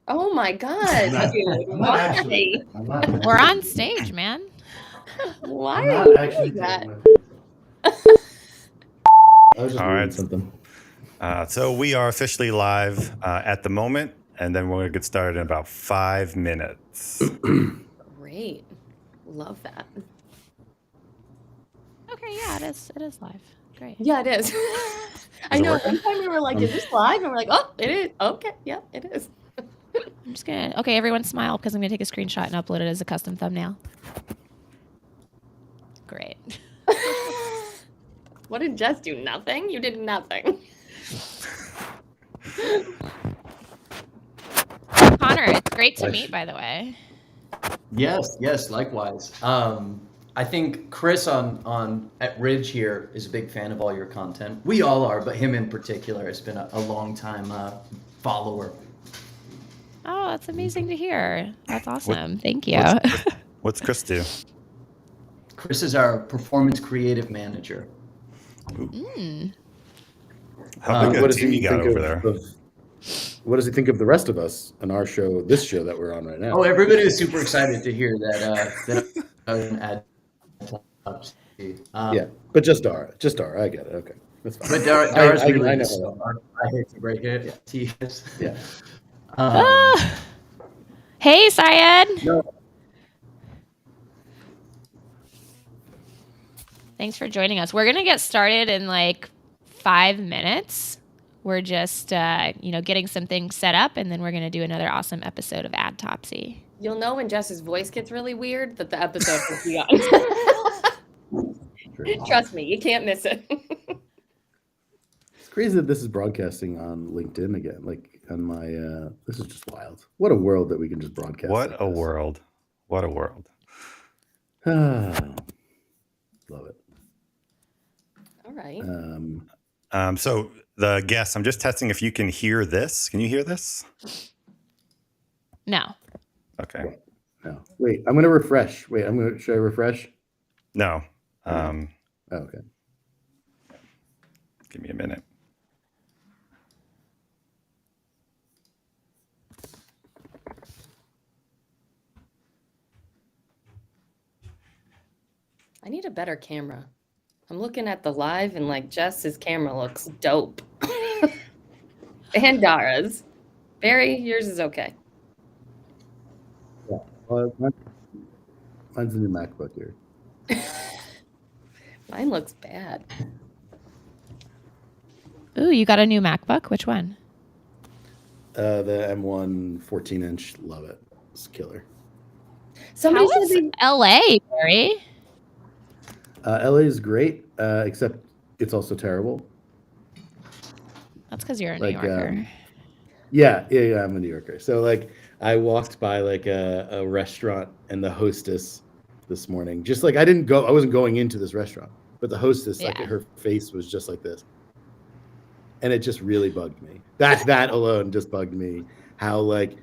Oh my God, dude. I'm not actually. Why? I'm not. We're on stage, man. Why I'm are not you actually doing that? taking my picture. I was just All reading right. something. So we are officially live at the moment, and then we're going to get started in about 5 minutes. Great. Love that. Okay, yeah, it is live. Great. Yeah, it is. I it know. working? One time we were like, is this live? And we're like, oh, it is. Okay. Yeah, it is. I'm just gonna. Okay, everyone smile because I'm gonna take a screenshot and upload it as a custom thumbnail. Great. What did Jess do? Nothing? You did nothing. Connor, it's great to meet, by the way. Yes, likewise. I think Chris on at Ridge here is a big fan of all your content. We all are, but him in particular has been a long time follower. Oh, that's amazing to hear. That's awesome. Thank you. What's Chris do? Chris is our performance creative manager. How big What a does team he you got think over there? What does he think of the rest of us and our show, this show that we're on right now? Oh, everybody is super excited to hear that I can add Topsy. Yeah, but just Dara. I get it. Okay, that's fine. But Dara's I really know the that. star. I hate to break it. Yeah, he is. Yeah. Hey, Syed. No. Thanks for joining us. We're gonna get started in like 5 minutes. We're just, getting some things set up, and then we're gonna do another awesome episode of Add Topsy. You'll know when Jess's voice gets really weird that the episode has begun. Trust me, you can't miss it. It's crazy that this is broadcasting on LinkedIn again. Like on my, this is just wild. What a world that we can just broadcast. What a world. What a world. Love it. All right. So the guests, I'm just testing if you can hear this. Can you hear this? No. Okay. No. Wait, I'm going to refresh. Should I refresh? No. Okay. Give me a minute. I need a better camera. I'm looking at the live and like Jess's camera looks dope. And Dara's. Barry, yours is okay. Yeah. Well, mine's a new MacBook here. Mine looks bad. Ooh, you got a new MacBook? Which one? The M1 14-inch. Love it. It's killer. Somebody How is LA, Barry? LA is great, except it's also terrible. That's because you're a Like, New Yorker. Yeah, I'm a New Yorker. So like I walked by like a restaurant and the hostess this morning, just like I wasn't going into this restaurant, but the hostess, like Yeah. her face was just like this. And it just really bugged me. That alone just bugged me. How like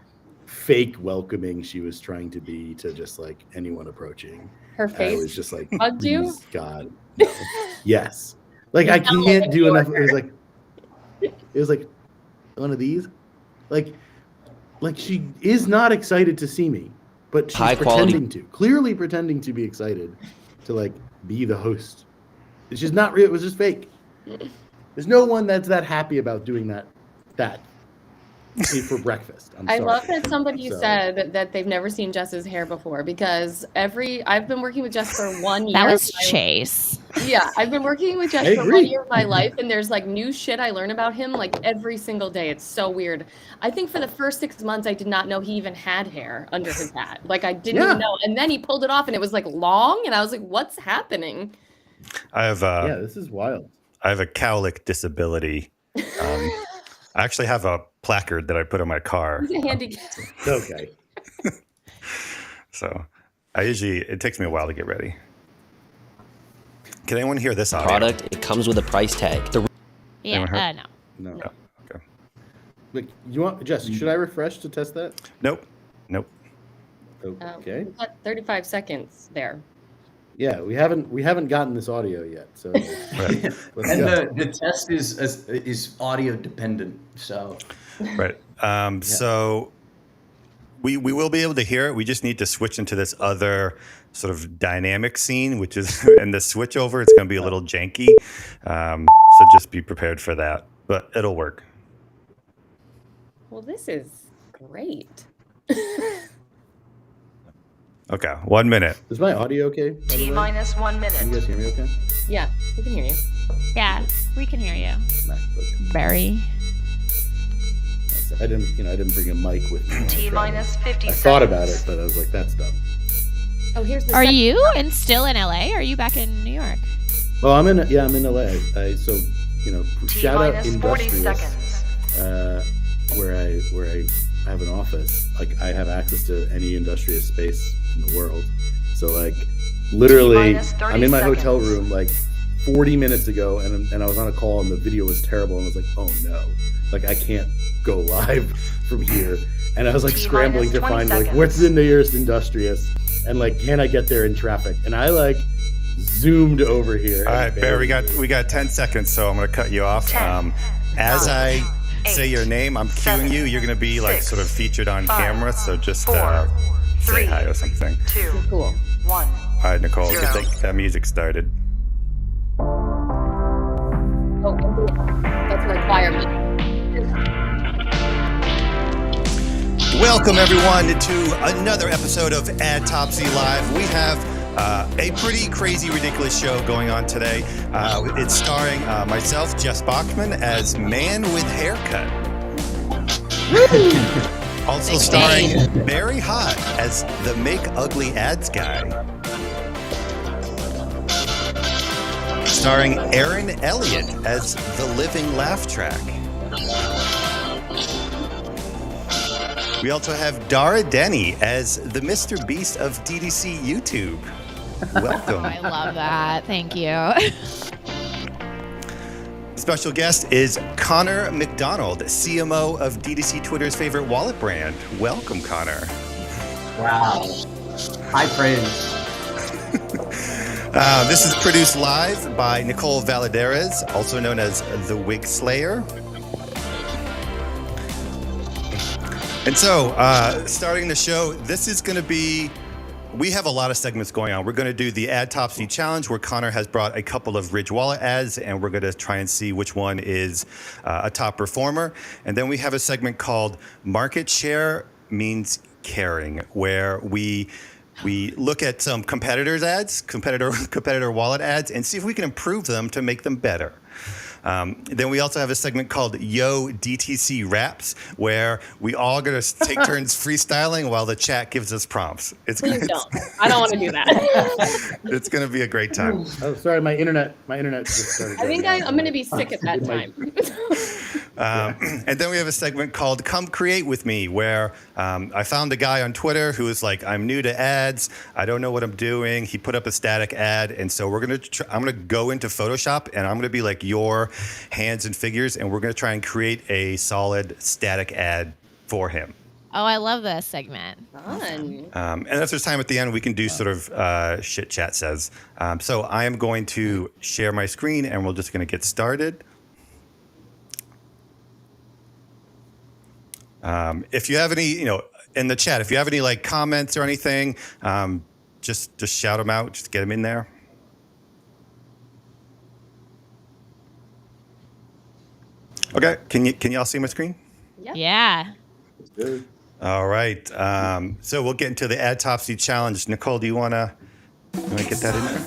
fake welcoming she was trying to be to just like anyone approaching. Her I face was just like, bugged you? please, God, no. Yes. Like I can't do enough. It was like one of these. Like she is not excited to see me, but she's clearly pretending to be excited to like be the host. It's just not real. It was just fake. There's no one that's that happy about doing that for breakfast. I love that somebody said that they've never seen Jess's hair before, because I've been working with Jess for 1 year. That was Chase. Yeah, I've been working with Jess for 1 year of my life, and there's like new shit I learn about him like every single day. It's so weird. I think for the first 6 months, I did not know he even had hair under his hat. Like I didn't even know. And then he pulled it off and it was like long, and I was like, what's happening? I have this is wild. I have a cowlick disability. I actually have a placard that I put on my car. He's a handicap. Okay. So it takes me a while to get ready. Can anyone hear this audio? Product, it comes with a price tag. Yeah, no. No. Oh, okay. Like, you want Jess? Should I refresh to test that? Nope. Okay. We've got 35 seconds there. Yeah, we haven't gotten this audio yet, so Right. The test is audio dependent. So Right. So we will be able to hear it. We just need to switch into this other sort of dynamic scene, which is, and the switch over, it's going to be a little janky. So just be prepared for that, but it'll work. Well, this is great. Okay, 1 minute. Is my audio okay? T-minus 1 minute. Can you guys hear me okay? Yeah, we can hear you. Yeah, we can hear you. MacBook. Very. I didn't bring a mic with me. T-minus 50 seconds. I thought about it, but I was like, that's dumb. Oh, here's the Are second you part. still in LA? Or are you back in New York? Well, I'm in LA. So shout out T-minus 40 Industrious, seconds. where I have an office. Like, I have access to any Industrious space in the world. So, like, literally, T-minus 30 I'm in my seconds. hotel room like 40 minutes ago, and I was on a call, and the video was terrible, and I was like, oh no, like, I can't go live from here. And I was like T-minus scrambling to 20 find like, seconds. what's the nearest Industrious, and like, can I get there in traffic? And I like zoomed over here. All and right, Bear, barely- we got 10 seconds, so I'm going to cut you off. 10, As I 8, say your name, I'm cueing 7, you. You're going to be like 6, sort of featured on 5, camera, so just 4, say 3, hi or something. 2, Cool. 1. All right, Nicole, 0. get that music started. Oh, that's a requirement. Welcome, everyone, to another episode of Ad Topsy Live. We have a pretty crazy, ridiculous show going on today. It's starring myself, Jess Bachman, as Man with Haircut. Also starring Very Hot as the Make Ugly Ads Guy. Starring Aaron Elliott as the Living Laugh Track. We also have Dara Denny as the Mr. Beast of DDC YouTube. Welcome. I love that. Thank you. Special guest is Connor MacDonald, CMO of DDC Twitter's favorite wallet brand. Welcome, Connor. Wow. High praise. This is produced live by Nicole Valadares, also known as the Wig Slayer. And so, starting the show, this is going to be, we have a lot of segments going on. We're going to do the Ad Topsy Challenge, where Connor has brought a couple of Ridge Wallet ads, and we're going to try and see which one is a top performer. And then we have a segment called Market Share Means Caring, where we look at some competitors' ads, competitor wallet ads, and see if we can improve them to make them better. Then we also have a segment called Yo DTC Raps, where we all going to take turns freestyling while the chat gives us prompts. Please don't. I don't want to do that. It's going to be a great time. Oh, sorry, my internet just started. I think going I'm going to be sick at that time. And then we have a segment called Come Create With Me, where I found a guy on Twitter who was like, I'm new to ads. I don't know what I'm doing. He put up a static ad. And so I'm going to go into Photoshop, and I'm going to be like your hands and figures, and we're going to try and create a solid static ad for him. Oh, I love this segment. Fun. And if there's time at the end, we can do sort of shit chat says. So I am going to share my screen, and we're just going to get started. If you have any, in the chat, if you have any like comments or anything, just shout them out. Just get them in there. Okay, can y'all see my screen? Yep. Yeah. Good. All right. So we'll get into the Ad Topsy Challenge. Nicole, do you want to get that in there?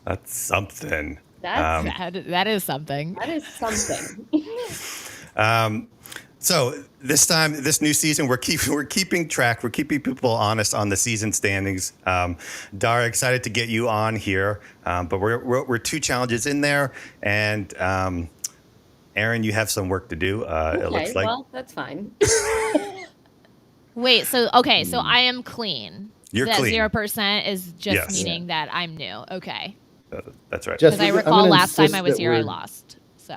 That's something. That is something. That is something. So this new season, we're keeping track. We're keeping people honest on the season standings. Dara, excited to get you on here, but we're 2 challenges in there, and Aaron, you have some work to do. Okay, it looks like. well, that's fine. Wait, so I am clean. You're that clean. 0% is just Yes. meaning that I'm new. Okay. That's right. Jess, Because I I'm recall gonna last time insist I was that here, I we're- lost. So.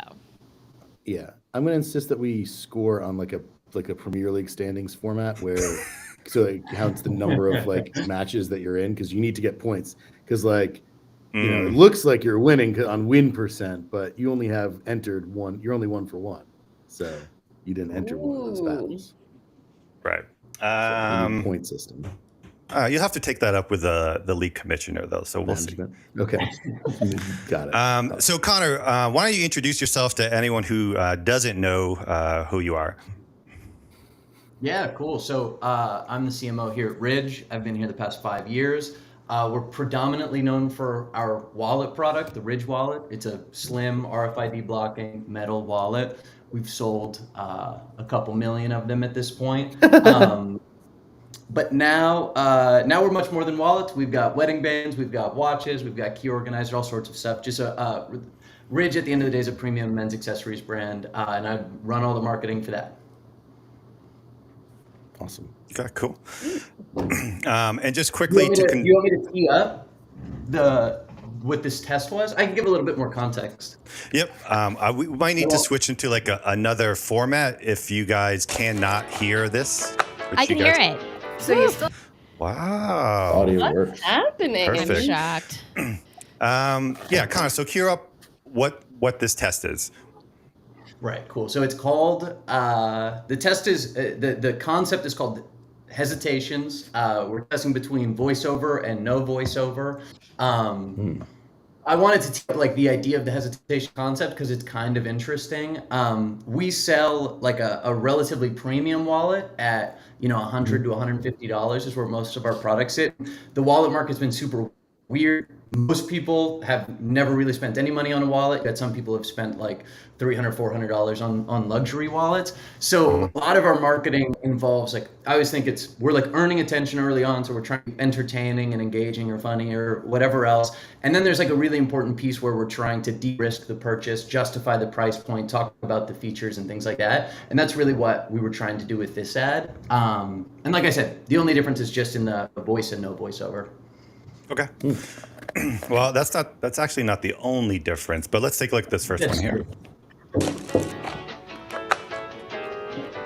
Yeah, I'm going to insist that we score on like a Premier League standings format where so it counts the number of like matches that you're in, because you need to get points. because like it looks like you're winning on win percent, but you only have entered one. You're only 1 for 1, so you didn't enter one of those battles. Right. Point system. You'll have to take that up with the league commissioner, though. So we'll see. Okay, got it. So Connor, why don't you introduce yourself to anyone who doesn't know who you are? Yeah, cool. So I'm the CMO here at Ridge. I've been here the past 5 years. We're predominantly known for our wallet product, the Ridge wallet. It's a slim RFID blocking metal wallet. We've sold a couple million of them at this point. But now we're much more than wallets. We've got wedding bands, we've got watches, we've got key organizer, all sorts of stuff. Just Ridge at the end of the day is a premium men's accessories brand, and I run all the marketing for that. Awesome. Okay, cool. And just quickly, you want me to tee up what this test was? I can give a little bit more context. Yep. We might need to switch into like another format if you guys cannot hear this. I can hear it. So you still Wow. Audio works. what's happening? Perfect. I'm shocked. Yeah, Connor. So cue up what this test is. Right, cool. So it's called, the test is, the concept is called hesitations. We're testing between voiceover and no voiceover. I wanted to tell like the idea of the hesitation concept because it's kind of interesting. We sell like a relatively premium wallet at $100 to $150 is where most of our products sit. The wallet market's been super weird. Most people have never really spent any money on a wallet, yet some people have spent like $300, $400 on luxury wallets. So a lot of our marketing involves like, I always think we're like earning attention early on. So we're trying to be entertaining and engaging or funny or whatever else. And then there's like a really important piece where we're trying to de-risk the purchase, justify the price point, talk about the features and things like that. And that's really what we were trying to do with this ad. And like I said, the only difference is just in the voice and no voiceover. Okay. Well, that's actually not the only difference, but let's take a look at this first one here.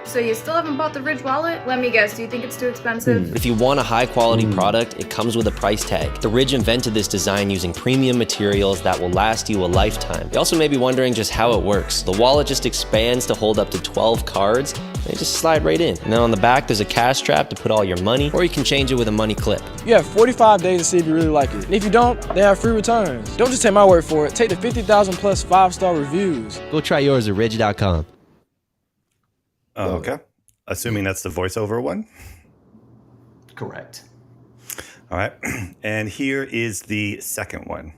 So you still haven't bought the Ridge wallet? Let me guess, do you think it's too expensive? If you want a high-quality product, it comes with a price tag. The Ridge invented this design using premium materials that will last you a lifetime. You also may be wondering just how it works. The wallet just expands to hold up to 12 cards. They just slide right in. And then on the back, there's a cash strap to put all your money, or you can change it with a money clip. You have 45 days to see if you really like it. And if you don't, they have free returns. Don't just take my word for it. Take the 50,000 plus 5-star reviews. Go try yours at ridge.com. Oh, okay. Assuming that's the voiceover one. Correct. All right. And here is the second one.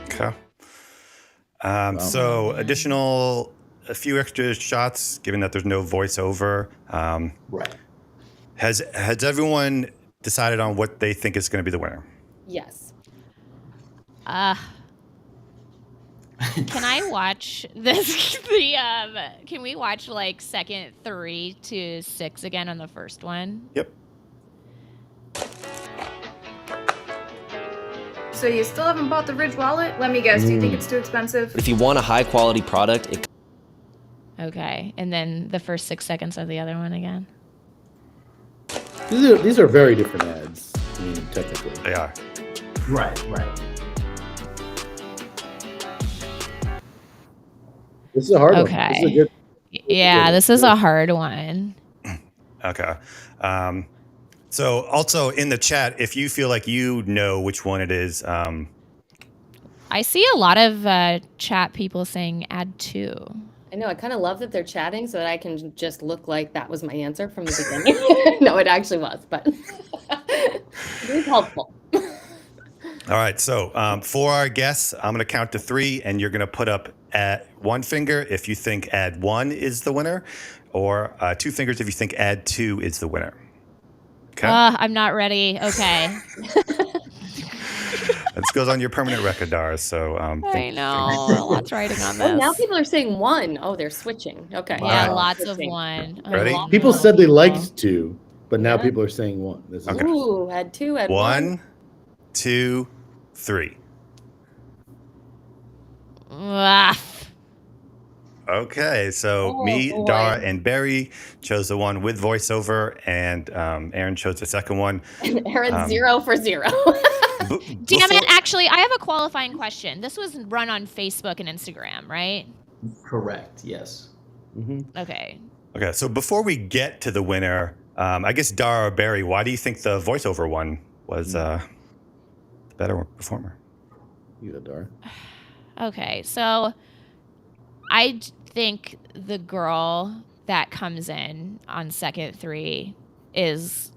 Okay. So a few extra shots, given that there's no voiceover. Right. Has everyone decided on what they think is going to be the winner? Yes. Can I watch this? Can we watch like second 3 to 6 again on the first one? Yep. So you still haven't bought the Ridge wallet? Let me guess, do you think it's too expensive? If you want a high-quality product, it Okay, and then the first 6 seconds of the other one again. These are very different ads. I mean, technically. They are. Right. This is a hard one. Okay. This is a good. Yeah, this is a hard one. Okay. So also in the chat, if you feel like you know which one it is, I see a lot of chat people saying add 2. I know. I kind of love that they're chatting so that I can just look like that was my answer from the beginning. No, it actually was, but it was helpful. all right. So for our guests, I'm going to count to 3, and you're going to put up at 1 finger if you think add 1 is the winner, or 2 fingers if you think add 2 is the winner. Okay. I'm not ready. Okay. This goes on your permanent record, Dara. So I know. Lots riding on this. Oh, now people are saying 1. Oh, they're switching. Okay. Yeah, Wow. lots of Interesting. 1. Ready? Oh, People no, said they people. liked 2, but now Yeah. people are saying 1. This is Okay. Ooh, had 2, had 1. 1, 2, 3. Ah. Okay, so Oh, me, boy. Dara, and Barry chose the one with voiceover, and Aaron chose the second one. Aaron 0 for 0. Damn it. Actually, I have a qualifying question. This was run on Facebook and Instagram, right? Correct. Yes. Okay. Okay, so before we get to the winner, I guess Dara or Barry, why do you think the voiceover one was the better performer? You go, Dara. Okay, so I think the girl that comes in on second 3 is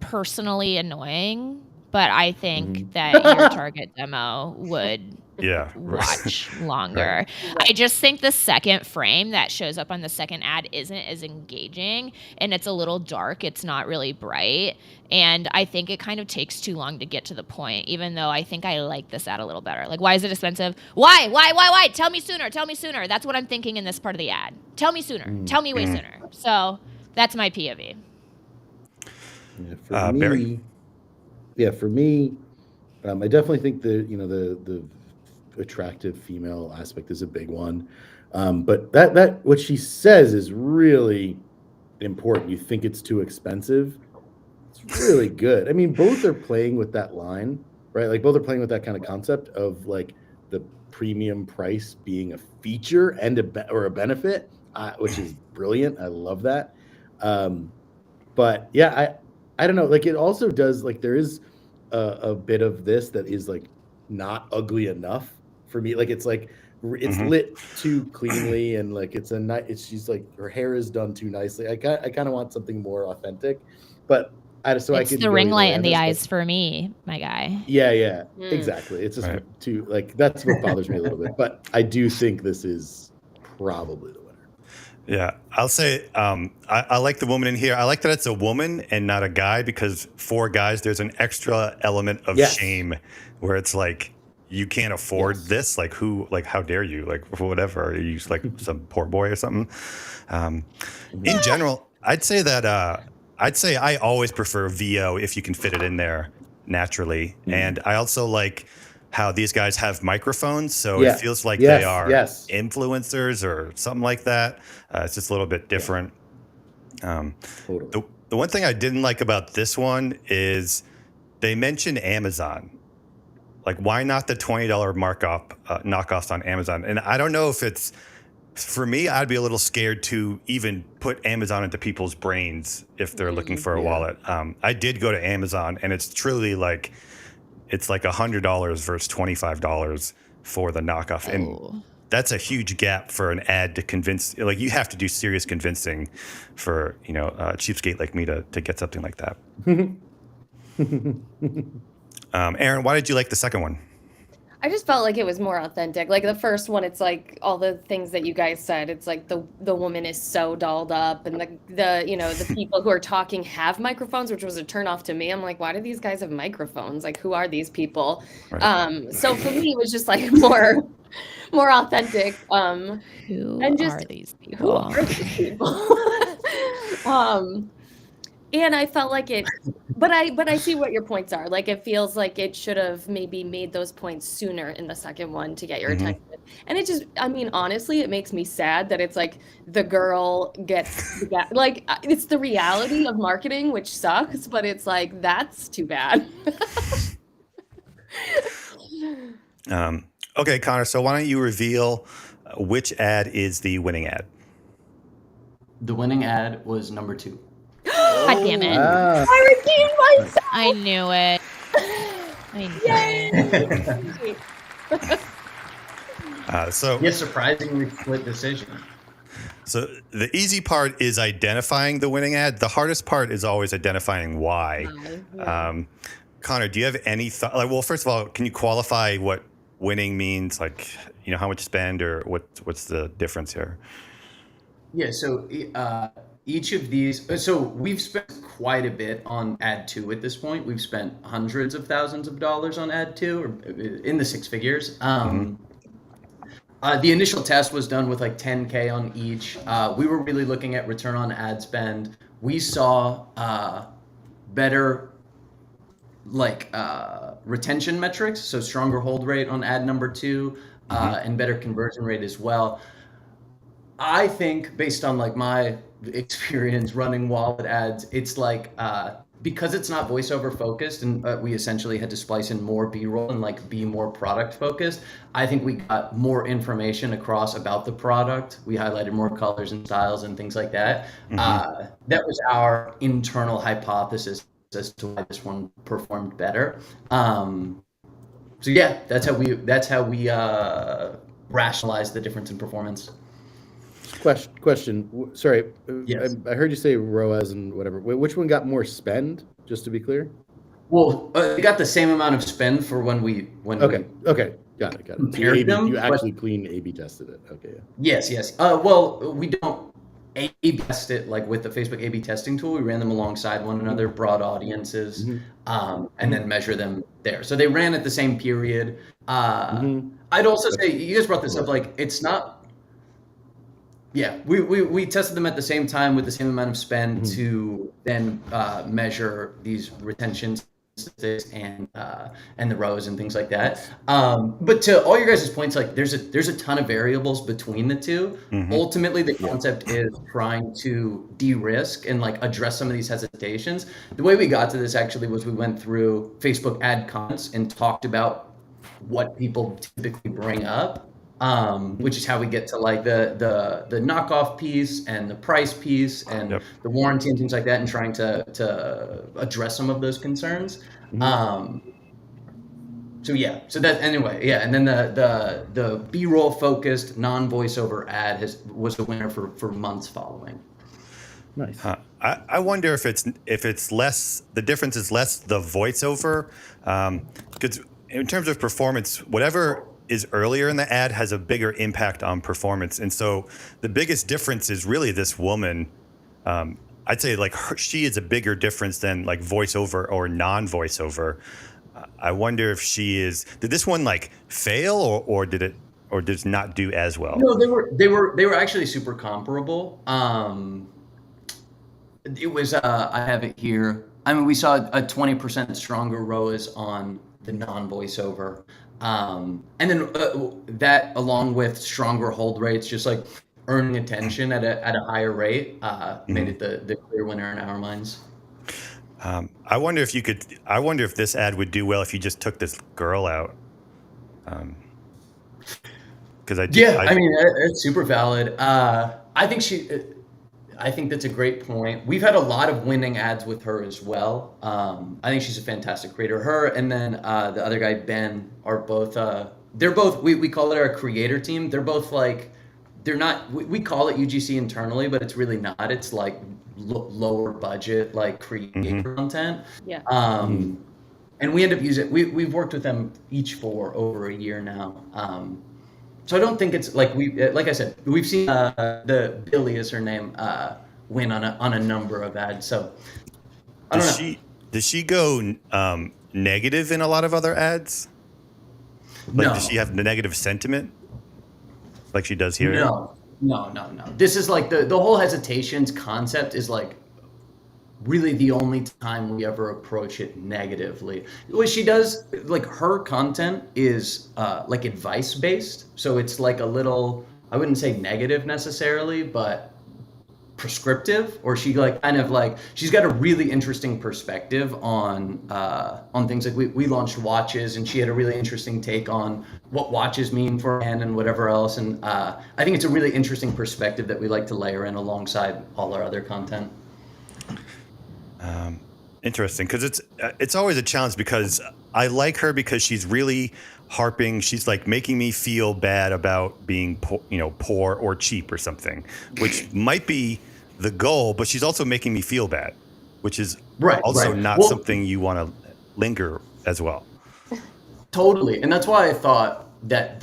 personally annoying, but I think that your target demo would Yeah. watch longer. I just think the second frame that shows up on the second ad isn't as engaging, and it's a little dark. It's not really bright, and I think it kind of takes too long to get to the point, even though I think I like this ad a little better. Like, why is it expensive? Why? Tell me sooner. That's what I'm thinking in this part of the ad. Tell me sooner. Tell me way sooner. So that's my POV. Yeah, for me, Barry? for me, I definitely think the attractive female aspect is a big one. But that what she says is really important. You think it's too expensive. It's really good. I mean, both are playing with that line, right? Like both are playing with that kind of concept of like the premium price being a feature and a benefit, which is brilliant. I love that. But yeah, I don't know. Like it also does like there is a bit of this that is like not ugly enough for me. Like it's lit too cleanly and like it's she's like her hair is done too nicely. I kind of want something more authentic, but It's the ring light in the eyes for me, my guy. Yeah, exactly. It's just too like that's what bothers me a little bit. But I do think this is probably the winner. Yeah, I'll say I like the woman in here. I like that it's a woman and not a guy because for guys, there's an extra element of shame where it's like, you can't afford this. Like how dare you? Like whatever. Are you like some poor boy or something? In general, I'd say I always prefer VO if you can fit it in there naturally. And I also like how these guys have microphones, so it feels like they are influencers or something like that. It's just a little bit different. Totally. The one thing I didn't like about this one is they mentioned Amazon. Like, why not the $20 knockoffs on Amazon? And I don't know if it's, for me, I'd be a little scared to even put Amazon into people's brains if they're looking for a wallet. I did go to Amazon, and it's truly like, it's like $100 versus $25 for the knockoff. And that's a huge gap for an ad to convince. Like, you have to do serious convincing for, a cheapskate like me to get something like that. Aaron, why did you like the second one? I just felt like it was more authentic. Like the first one, it's like all the things that you guys said. It's like the woman is so dolled up, and the people who are talking have microphones, which was a turnoff to me. I'm like, why do these guys have microphones? Like, who are these people? Right. So for me, it was just like more authentic. Who are these people? And I felt like it, but I see what your points are. Like it feels like it should have maybe made those points sooner in the second one to get your attention. And it just, I mean, honestly, it makes me sad that it's like the girl gets like it's the reality of marketing, which sucks, but it's like that's too bad. Okay, Connor. So why don't you reveal which ad is the winning ad? The winning ad was number 2. God damn it. I redeemed myself. I knew it. Surprisingly split decision. So the easy part is identifying the winning ad. The hardest part is always identifying why. Connor, do you have any thought? Like, well, first of all, can you qualify what winning means? Like, how much spend or what's the difference here? Yeah. So each of these, so we've spent quite a bit on ad 2 at this point. We've spent hundreds of thousands of dollars on ad 2, or in the 6 figures. The initial test was done with like 10K on each. We were really looking at return on ad spend. We saw better retention metrics, so stronger hold rate on ad number 2, and better conversion rate as well. I think based on like my experience running wallet ads, it's like because it's not voiceover focused, and we essentially had to splice in more B-roll and like be more product focused. I think we got more information across about the product. We highlighted more colors and styles and things like that. That was our internal hypothesis as to why this one performed better. So yeah, that's how we rationalize the difference in performance. Question. Sorry, Yes. I heard you say ROAS and whatever. Which one got more spend? Just to be clear. Well, we got the same amount of spend for when we Okay, got it. compared them, You but- actually clean A/B tested it. Okay. Yes. Well, we don't A/B test it like with the Facebook A/B testing tool. We ran them alongside one another, broad audiences, and then measure them there. So they ran at the same period. I'd also say, you guys brought this up, like it's not. Yeah, we tested them at the same time with the same amount of spend to then measure these retention statistics and the rows and things like that. But to all your guys' points, like there's a ton of variables between the two. Ultimately, the concept is trying to de-risk and like address some of these hesitations. The way we got to this actually was we went through Facebook ad comments and talked about what people typically bring up. Which is how we get to like the knockoff piece and the price piece and the warranty and things like that, and trying to address some of those concerns. So that anyway, and then the B-roll focused non-voiceover ad was the winner for months following. Nice. I wonder if it's less, the difference is less the voiceover, because in terms of performance, whatever is earlier in the ad has a bigger impact on performance. And so the biggest difference is really this woman. I'd say like she is a bigger difference than like voiceover or non-voiceover. I wonder if did this one like fail or did it not do as well? No, they were actually super comparable. It was I have it here. I mean, we saw a 20% stronger ROAS on the non-voiceover. And then that, along with stronger hold rates, just like earning attention at a higher rate, made it the clear winner in our minds. I wonder if this ad would do well if you just took this girl out. Because I mean, it's super valid. I think that's a great point. We've had a lot of winning ads with her as well. I think she's a fantastic creator. Her and then the other guy, Ben, are both, they're both, we call it our creator team. They're both like, they're not, we call it UGC internally, but it's really not. It's like lower budget, like creator content. Yeah. And we end up using, we've worked with them each for over a year now. So I don't think it's like like I said, we've seen the Billy is her name win on a number of ads. So I don't know. Does she go negative in a lot of other ads? Like, No. Does she have the negative sentiment like she does here? No. This is like the whole hesitations concept is like really the only time we ever approach it negatively. What she does, like her content is like advice based. So it's like a little, I wouldn't say negative necessarily, but prescriptive, or she like kind of like, she's got a really interesting perspective on things. Like we launched watches and she had a really interesting take on what watches mean for men and whatever else. And I think it's a really interesting perspective that we like to layer in alongside all our other content. Interesting, because it's always a challenge, because I like her because she's really harping. She's like making me feel bad about being poor or cheap or something, which might be the goal, but she's also making me feel bad, which is also not something you want to linger as well. Totally, and that's why I thought that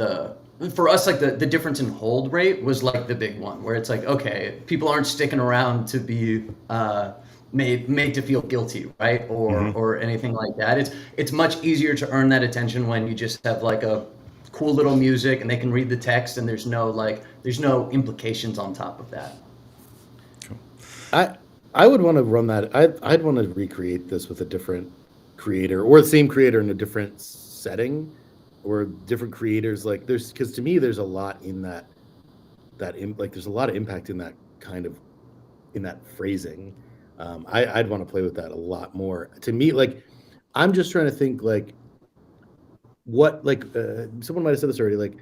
for us, like the difference in hold rate was like the big one, where it's like, okay, people aren't sticking around to be made to feel guilty, right? Or anything like that. It's much easier to earn that attention when you just have like a cool little music and they can read the text and there's no implications on top of that. I would want to run that. I'd want to recreate this with a different creator or the same creator in a different setting or different creators. Like because to me there's a lot in that there's a lot of impact in that kind of in that phrasing. I'd want to play with that a lot more. To me, like I'm just trying to think like what someone might have said this already. Like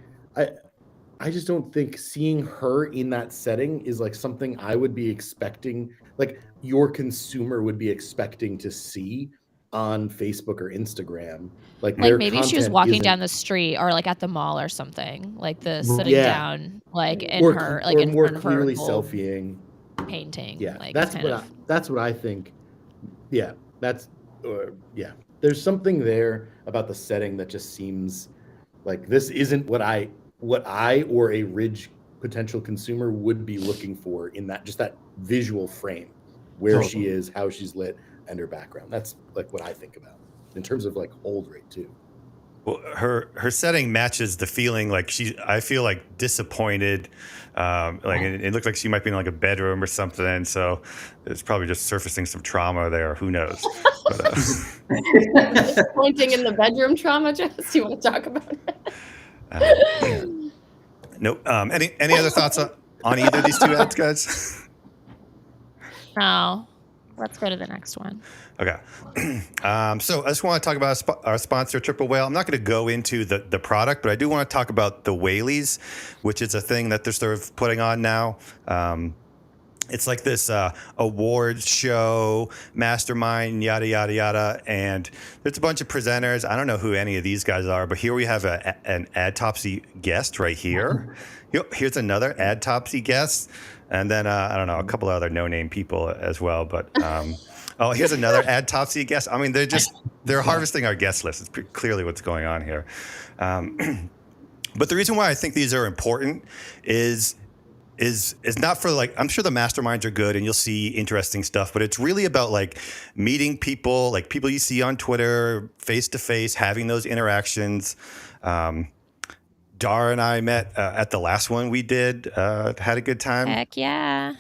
I just don't think seeing her in that setting is like something I would be expecting, like your consumer would be expecting to see on Facebook or Instagram. Like maybe she was walking down the street or like at the mall or something, like the sitting down, like in her, like in more front of her clearly selfieing, painting. Yeah, like that's what I think. Yeah, there's something there about the setting that just seems like this isn't what I or a Ridge potential consumer would be looking for in that visual frame, where she is, how she's lit, and her background. That's like what I think about in terms of like hold rate too. Well, her setting matches the feeling. Like I feel like disappointed. It looked like she might be in like a bedroom or something. So it's probably just surfacing some trauma there. Who knows? But, Disappointing in the bedroom trauma, Jess. You want to talk about it? Nope. Any other thoughts on either of these two ads, guys? No. Let's go to the next one. Okay. So I just want to talk about our sponsor, Triple Whale. I'm not going to go into the product, but I do want to talk about the Whaleys, which is a thing that they're sort of putting on now. It's like this awards show, mastermind, yada, yada, yada. And there's a bunch of presenters. I don't know who any of these guys are, but here we have an Ad Topsy guest right here. Here's another Ad Topsy guest. And then, I don't know, a couple other no-name people as well. But, here's another Ad Topsy guest. I mean, they're harvesting our guest list. It's clearly what's going on here. But the reason why I think these are important is not for like, I'm sure the masterminds are good and you'll see interesting stuff, but it's really about like meeting people, like people you see on Twitter, face to face, having those interactions. Dara and I met at the last one we did, had a good time. Heck yeah.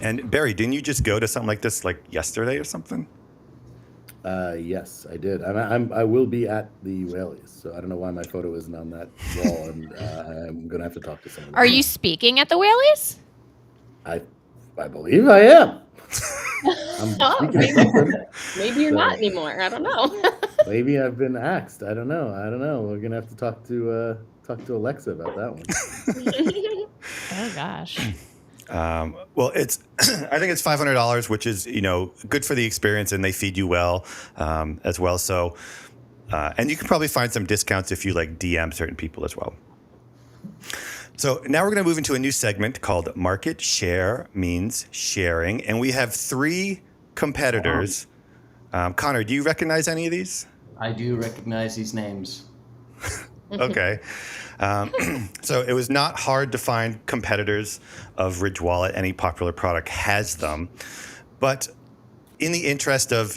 And Barry, didn't you just go to something like this like yesterday or something? Yes, I did. I will be at the Whaleys, so I don't know why my photo isn't on that wall, and I'm gonna have to talk to someone. Are you speaking at the Whaleys? I believe I am. Maybe you're not anymore. I don't know. Maybe I've been axed. I don't know. We're gonna have to talk to Alexa about that one. Oh gosh. Well, I think it's $500, which is, good for the experience, and they feed you well, as well. So, and you can probably find some discounts if you like DM certain people as well. So now we're going to move into a new segment called Market Share Means Sharing. And we have 3 competitors. Connor, do you recognize any of these? I do recognize these names. Okay. So it was not hard to find competitors of Ridge Wallet. Any popular product has them. But in the interest of,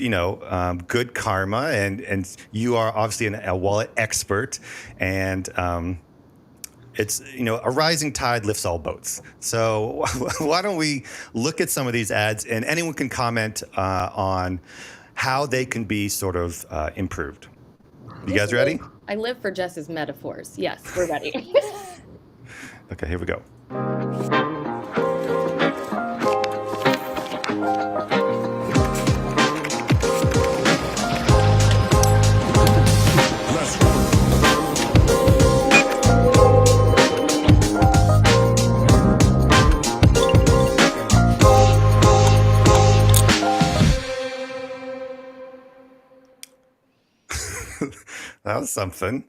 good karma, and you are obviously a wallet expert, and it's, a rising tide lifts all boats. So why don't we look at some of these ads, and anyone can comment on how they can be sort of improved. You guys ready? I live for Jess's metaphors. Yes, we're ready. Okay, here we go. That was something.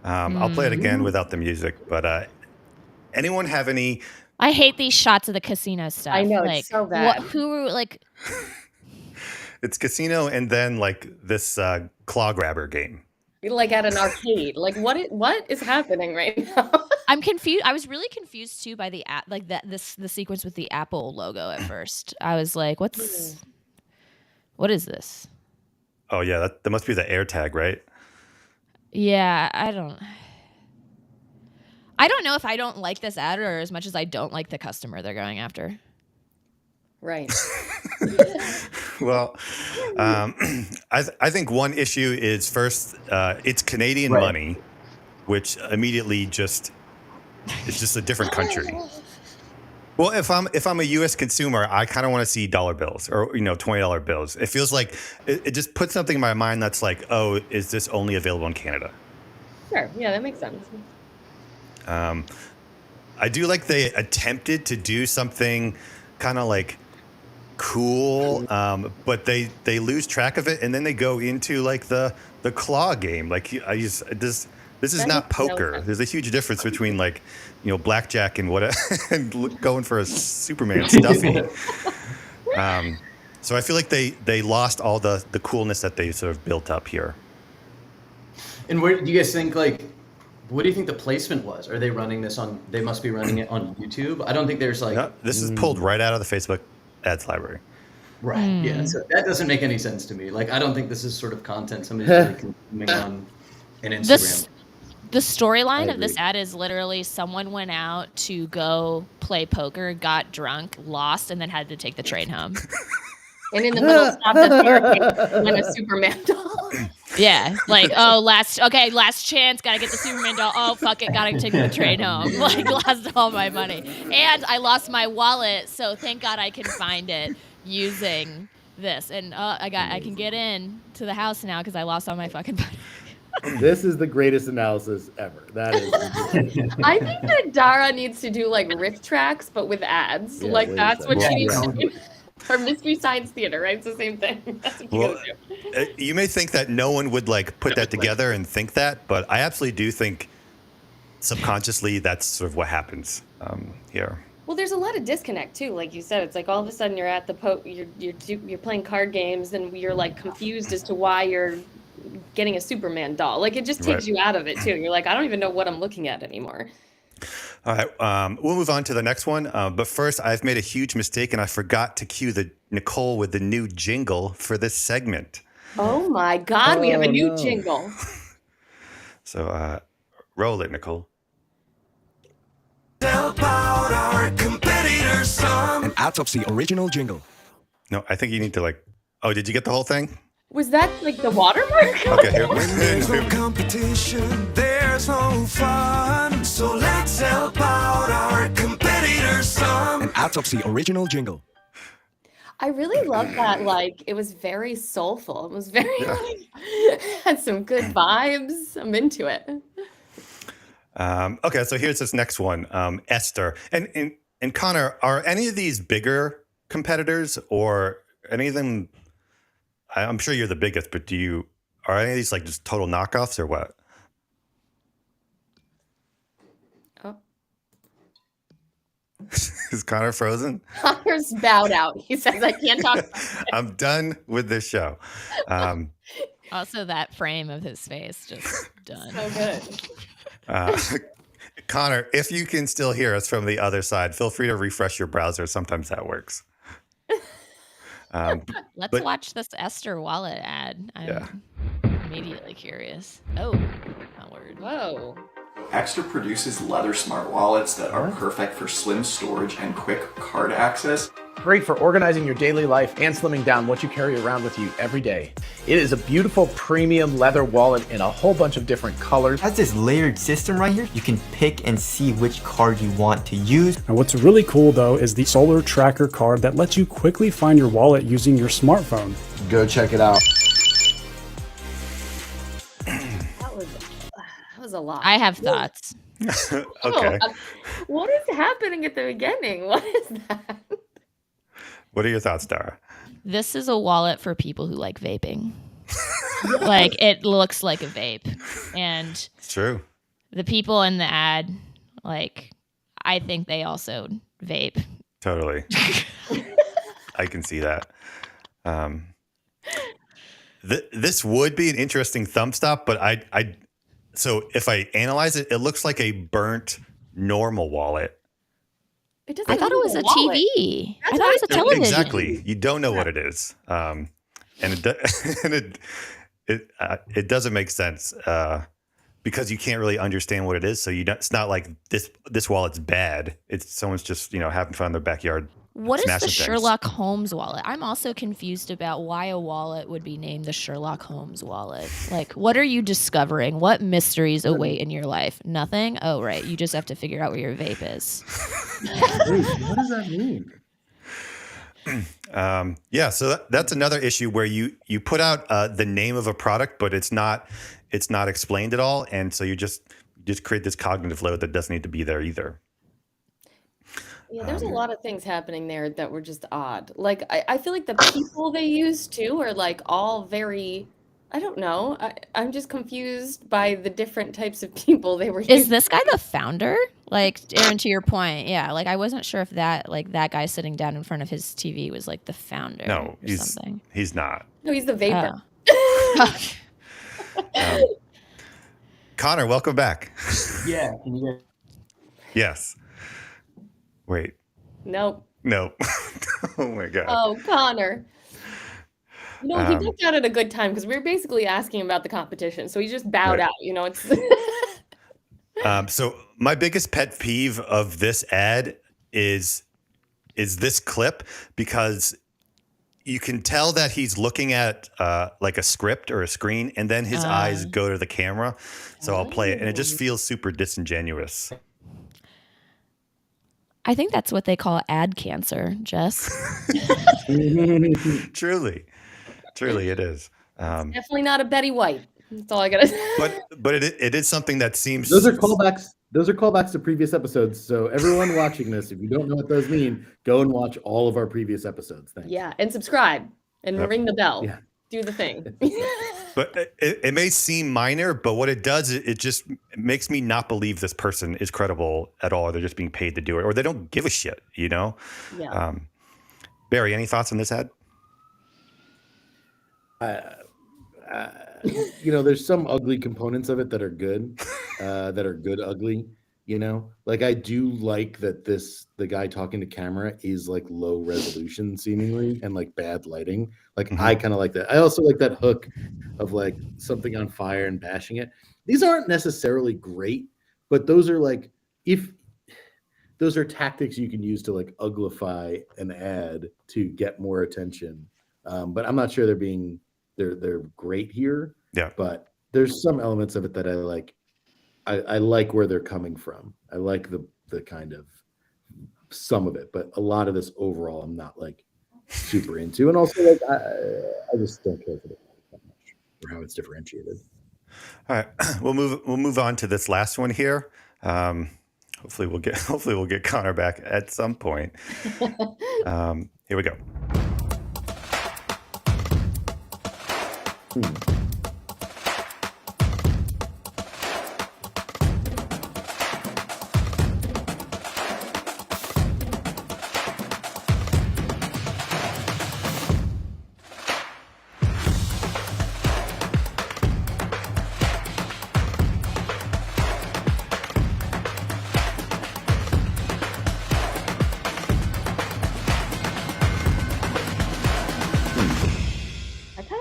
I'll play it again without the music, but anyone have any? I hate these shots of the casino stuff. I know, it's so bad. It's casino and then like this claw grabber game. like at an arcade. Like what is happening right now? I'm confused. I was really confused too by the app, like the sequence with the Apple logo at first. I was like, what is this? Oh yeah, that must be the AirTag, right? Yeah, I don't know if I don't like this ad or as much as I don't like the customer they're going after. Right. Well, I think one issue is first, it's Canadian money, which immediately it's just a different country. Well, if I'm a U.S. consumer, I kind of want to see dollar bills or $20 bills. It feels like it just puts something in my mind that's like, oh, is this only available in Canada? Sure. Yeah, that makes sense. I do like they attempted to do something kind of like cool, but they lose track of it, and then they go into like the claw game. Like this is not poker. There's a huge difference between like blackjack and and going for a Superman stuffy. So I feel like they lost all the coolness that they sort of built up here. And where do you guys think, like, what do you think the placement was? Are they running this on? They must be running it on YouTube. I don't think there's like. No, this is pulled right out of the Facebook ads library. Right. Yeah. So that doesn't make any sense to me. Like, I don't think this is sort of content somebody's really consuming on an Instagram. The storyline of this ad is literally someone went out to go play poker, got drunk, lost, and then had to take the train home. And in the middle stop the win a Superman doll. Yeah, like, last chance, gotta get the Superman doll. Oh, fuck it, gotta take the train home. Like, lost all my money. And I lost my wallet, so thank God I can find it using this. And I can get in to the house now because I lost all my fucking money. This is the greatest analysis ever. That is. I think that Dara needs to do like riff tracks, but with ads. Yeah, like that's what she needs to do. Or Mystery Science Theater, right? It's the same thing. That's what you gotta do. You may think that no one would like put that together and think that, but I absolutely do think subconsciously that's sort of what happens here. Well, there's a lot of disconnect too. Like you said, it's like all of a sudden you're at the you're playing card games and you're like confused as to why you're getting a Superman doll. Like it just takes you out of it too. You're like, I don't even know what I'm looking at anymore. All right, we'll move on to the next one. But first, I've made a huge mistake, and I forgot to cue Nicole with the new jingle for this segment. Oh my God, we have a new jingle. So roll it, Nicole. Help out our competitors some. An Topsy original jingle. No, I think you need to like. Oh, did you get the whole thing? Was that like the watermark? Okay, here. When there's no competition, there's no fun. So let's help out our competitors some. An Topsy original jingle. I really love that. Like, it was very soulful. It was very, had some good vibes. I'm into it. Okay, so here's this next one. Esther. And Connor, are any of these bigger competitors or any of them? I'm sure you're the biggest, but are any of these like just total knockoffs or what? Oh. Is Connor frozen? Connor's bowed out. He says, I can't talk about it. I'm done with this show. Also, that frame of his face, just done. So good. Connor, if you can still hear us from the other side, feel free to refresh your browser. Sometimes that works. Let's watch this Esther wallet ad. I'm immediately curious. Oh, my word. Whoa. Extra produces leather smart wallets that are perfect for slim storage and quick card access. Great for organizing your daily life and slimming down what you carry around with you every day. It is a beautiful premium leather wallet in a whole bunch of different colors. It has this layered system right here. You can pick and see which card you want to use. And what's really cool though is the solar tracker card that lets you quickly find your wallet using your smartphone. Go check it out. That was a lot. I have thoughts. Okay. What is happening at the beginning? What is that? What are your thoughts, Dara? This is a wallet for people who like vaping. Like, it looks like a vape. And It's true. the people in the ad, like, I think they also vape. Totally. I can see that. This would be an interesting thumb stop, but so if I analyze it, it looks like a burnt normal wallet. I thought it was a TV. I thought it was a television. Exactly. You don't know what it is, and it doesn't make sense because you can't really understand what it is. So it's not like this wallet's bad. It's someone's just having fun in their backyard. What is the things. Sherlock Holmes wallet? I'm also confused about why a wallet would be named the Sherlock Holmes wallet. Like, what are you discovering? What mysteries await in your life? Nothing? Oh, right. You just have to figure out where your vape is. Wait, what does that mean? Yeah, so that's another issue where you put out the name of a product, but it's not explained at all, and so you just create this cognitive load that doesn't need to be there either. Yeah, there's a lot of things happening there that were just odd. Like, I feel like the people they use too are like all very, I don't know. I'm just confused by the different types of people they were using. Is this guy the founder? Like, Aaron, to your point, yeah. Like, I wasn't sure if that guy sitting down in front of his TV was like the founder. No, or something. He's not. No, he's the vapor. Connor, welcome back. Yeah, can you hear? Yes. Wait. Nope. No. Oh my God. Oh, Connor. He ducked out at a good time because we were basically asking about the competition. So he just bowed out. It's. So my biggest pet peeve of this ad is this clip, because you can tell that he's looking at like a script or a screen, and then his eyes go to the camera. So I'll play it, and it just feels super disingenuous. I think that's what they call ad cancer, Jess. Truly it is. Definitely not a Betty White. That's all I gotta say. But it is something that seems. Those are callbacks to previous episodes. So everyone watching this, if you don't know what those mean, go and watch all of our previous episodes. Thanks. Yeah, and subscribe and ring the bell. Yeah. Do the thing. But it may seem minor, but what it does, it just makes me not believe this person is credible at all. They're just being paid to do it, or they don't give a shit, Yeah. Barry, any thoughts on this ad? There's some ugly components of it that are good, ugly. Like I do like that the guy talking to camera is like low resolution seemingly and like bad lighting. Like I kind of like that. I also like that hook of like something on fire and bashing it. These aren't necessarily great, but those are like, if those are tactics you can use to like uglify an ad to get more attention. But I'm not sure they're great here. Yeah. But there's some elements of it that I like. I like where they're coming from. I like the kind of some of it, but a lot of this overall I'm not like super into. And also like I just don't care for it that much or how it's differentiated. All right. We'll move on to this last one here. Hopefully we'll get Connor back at some point. Here we go.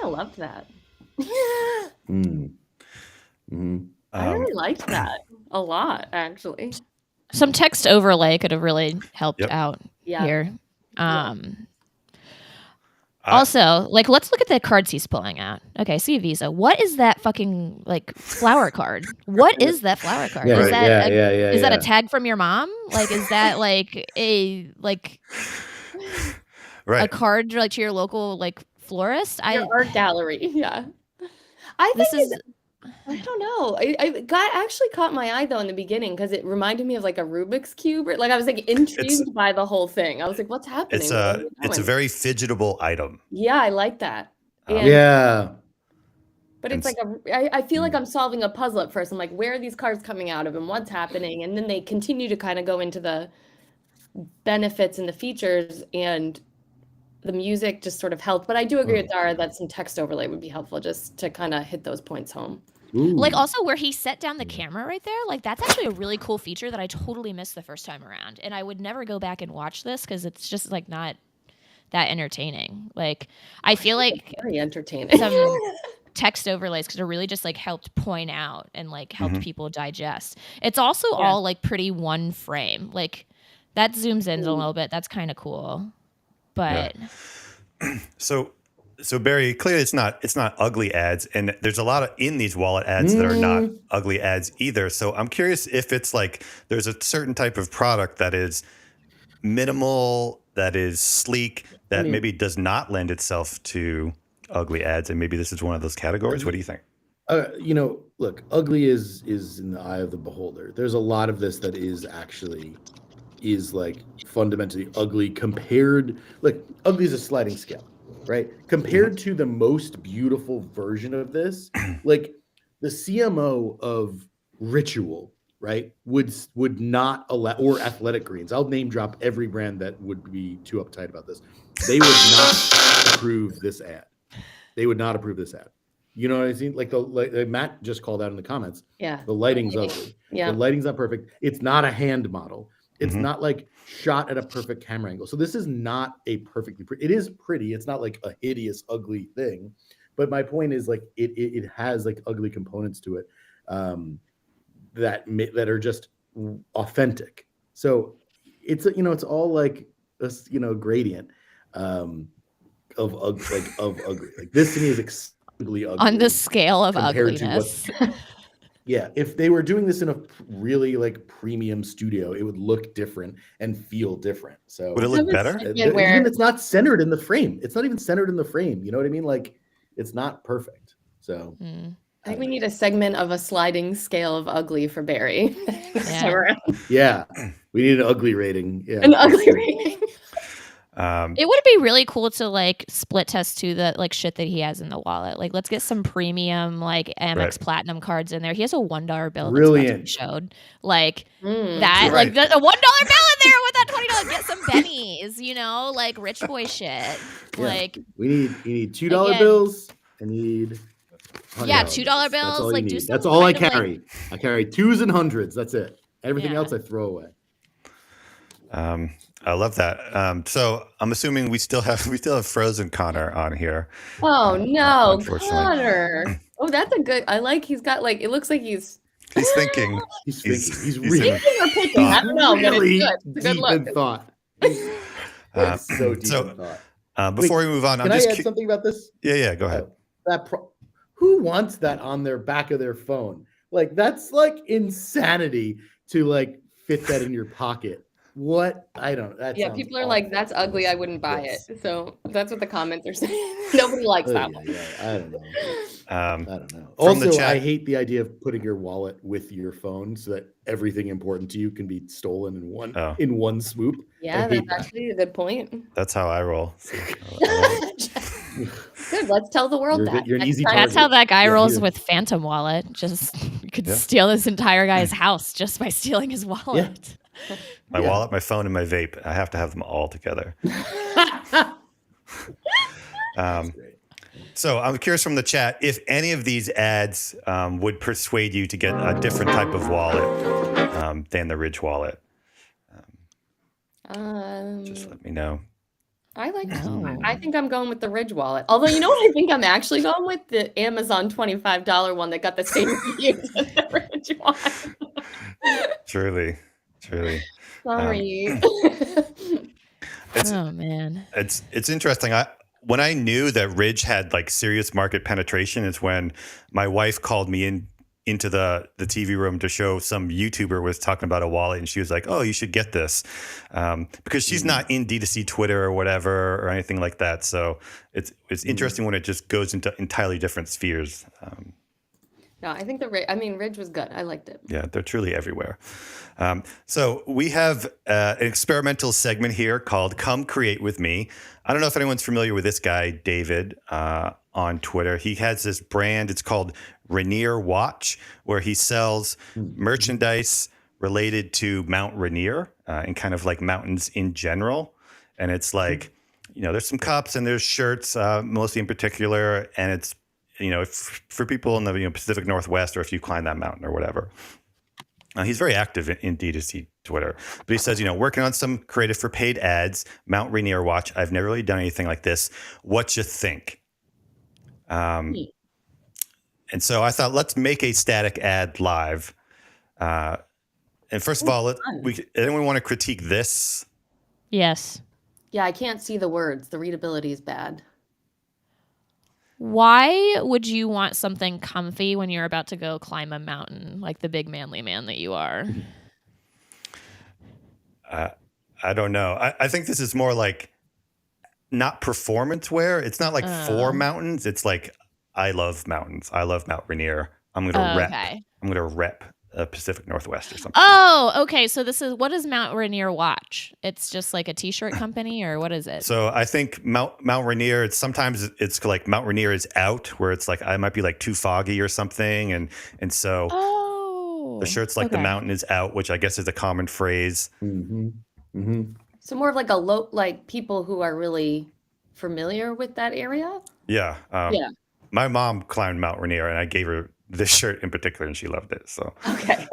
Loved that. I really liked that a lot, actually. Some text overlay could have really helped out here. Also, like, let's look at the cards he's pulling out. Okay, see Visa. What is that fucking like flower card? What is that flower card? Yeah, is that is that a tag from your mom? Like, is that like a a card like to your local like florist? Your art gallery. Yeah. I don't know. I actually caught my eye though in the beginning because it reminded me of like a Rubik's Cube. Or, like I was like intrigued by the whole thing. I was like, what's happening? It's a very fidgetable item. Yeah, I like that. Yeah. But it's like I feel like I'm solving a puzzle at first. I'm like, where are these cards coming out of and what's happening? And then they continue to kind of go into the benefits and the features, and the music just sort of helped. But I do agree with Dara that some text overlay would be helpful just to kind of hit those points home. Like also where he set down the camera right there, like that's actually a really cool feature that I totally missed the first time around. And I would never go back and watch this because it's just like not that entertaining. Like I feel like very entertaining. Some text overlays could have really just like helped point out and like helped people digest. It's also all like pretty one frame. Like that zooms in a little bit. That's kind of cool. But So Barry, clearly it's not ugly ads, and there's a lot of in these wallet ads that are not ugly ads either. So I'm curious if it's like there's a certain type of product that is minimal, that is sleek, that maybe does not lend itself to ugly ads, and maybe this is one of those categories. What do you think? Look, ugly is in the eye of the beholder. There's a lot of this that is actually like fundamentally ugly compared. Look, ugly is a sliding scale. Right, compared to the most beautiful version of this, like the CMO of Ritual, right, would not allow, or Athletic Greens. I'll name drop every brand that would be too uptight about this. They would not approve this ad. They would not approve this ad. You know what I mean? Like Matt just called out in the comments. Yeah, the lighting's ugly. Yeah, the lighting's not perfect. It's not a hand model. It's not like shot at a perfect camera angle. So this is not a perfectly pretty. It is pretty. It's not like a hideous, ugly thing. But my point is like it has like ugly components to it that are just authentic. So it's it's all like a gradient of ugly. Like this to me is extremely ugly on the scale of ugliness. Yeah, if they were doing this in a really like premium studio, it would look different and feel different. So would it look better? Even it's not centered in the frame. It's not even centered in the frame. You know what I mean? Like it's not perfect. So I think we need a segment of a sliding scale of ugly for Barry. Yeah, we need an ugly rating. Yeah, an ugly rating. It would be really cool to like split test to the like shit that he has in the wallet. Like, let's get some premium like Amex Platinum cards in there. He has a $1 bill. Brilliant. That's showed like that, like a $1 bill in there with that $20. Get some bennies, like rich boy shit. Yeah. Like you need $2 bills. I need $2 bills. That's all like you do need. some That's all I kind of, carry. I carry 2s and 100s. That's it. Everything else I throw away. I love that. So I'm assuming we still have Frozen Connor on here. Oh no, Connor. Oh, that's a good. I like. He's got like. It looks like he's thinking. He's thinking. He's really thinking or picking. I don't know, but really it's good. It's a good look. In thought. So deep in thought. Before we move on, can I add something about this? Yeah. Go ahead. Who wants that on their back of their phone? Like that's like insanity to like fit that in your pocket. What? I don't. People are like, "That's ugly. I wouldn't buy it." So that's what the comments are saying. Nobody likes that one. Yeah, I don't know. I don't know. Also, I hate the idea of putting your wallet with your phone so that everything important to you can be stolen in one swoop. Yeah, that's actually a good point. That's how I roll. So, good. Let's tell the world that. You're an easy target. That's how that guy rolls with Phantom Wallet. Just you could steal this entire guy's house just by stealing his wallet. Yeah. My wallet, my phone, and my vape. I have to have them all together. So I'm curious from the chat if any of these ads would persuade you to get a different type of wallet than the Ridge wallet. Just let me know. I like. I think I'm going with the Ridge wallet. Although you know what I think I'm actually going with the Amazon $25 one that got the same reviews as the Ridge one. Truly. Sorry. Oh man, it's interesting. When I knew that Ridge had like serious market penetration is when my wife called me into the TV room to show some YouTuber was talking about a wallet, and she was like, "Oh, you should get this," because she's not in D2C Twitter or whatever or anything like that. So it's interesting when it just goes into entirely different spheres. No, I think Ridge was good. I liked it. Yeah, they're truly everywhere. So we have an experimental segment here called Come Create With Me. I don't know if anyone's familiar with this guy, David, on Twitter. He has this brand. It's called Rainier Watch, where he sells merchandise related to Mount Rainier and kind of like mountains in general. And it's like there's some cups and there's shirts, mostly in particular, and it's for people in the Pacific Northwest, or if you climb that mountain or whatever. He's very active in D2C Twitter, but he says, working on some creative for paid ads, Mount Rainier watch. I've never really done anything like this. What you think? And so I thought, let's make a static ad live. And first of all, anyone want to critique this? Yes. Yeah, I can't see the words. The readability is bad. Why would you want something comfy when you're about to go climb a mountain, like the big manly man that you are? I don't know. I think this is more like not performance wear. It's not like for mountains. It's like, I love mountains. I love Mount Rainier. I'm gonna rep. Okay. I'm gonna rep Pacific Northwest or something. Oh, okay. So what does Mount Rainier watch? It's just like a t-shirt company, or what is it? So I think Mount Rainier, sometimes it's like Mount Rainier is out, where it's like, I might be like too foggy or something. And so the shirt's like the mountain is out, which I guess is a common phrase. So more of like like people who are really familiar with that area. Yeah. Yeah. My mom climbed Mount Rainier, and I gave her this shirt in particular, and she loved it. So okay.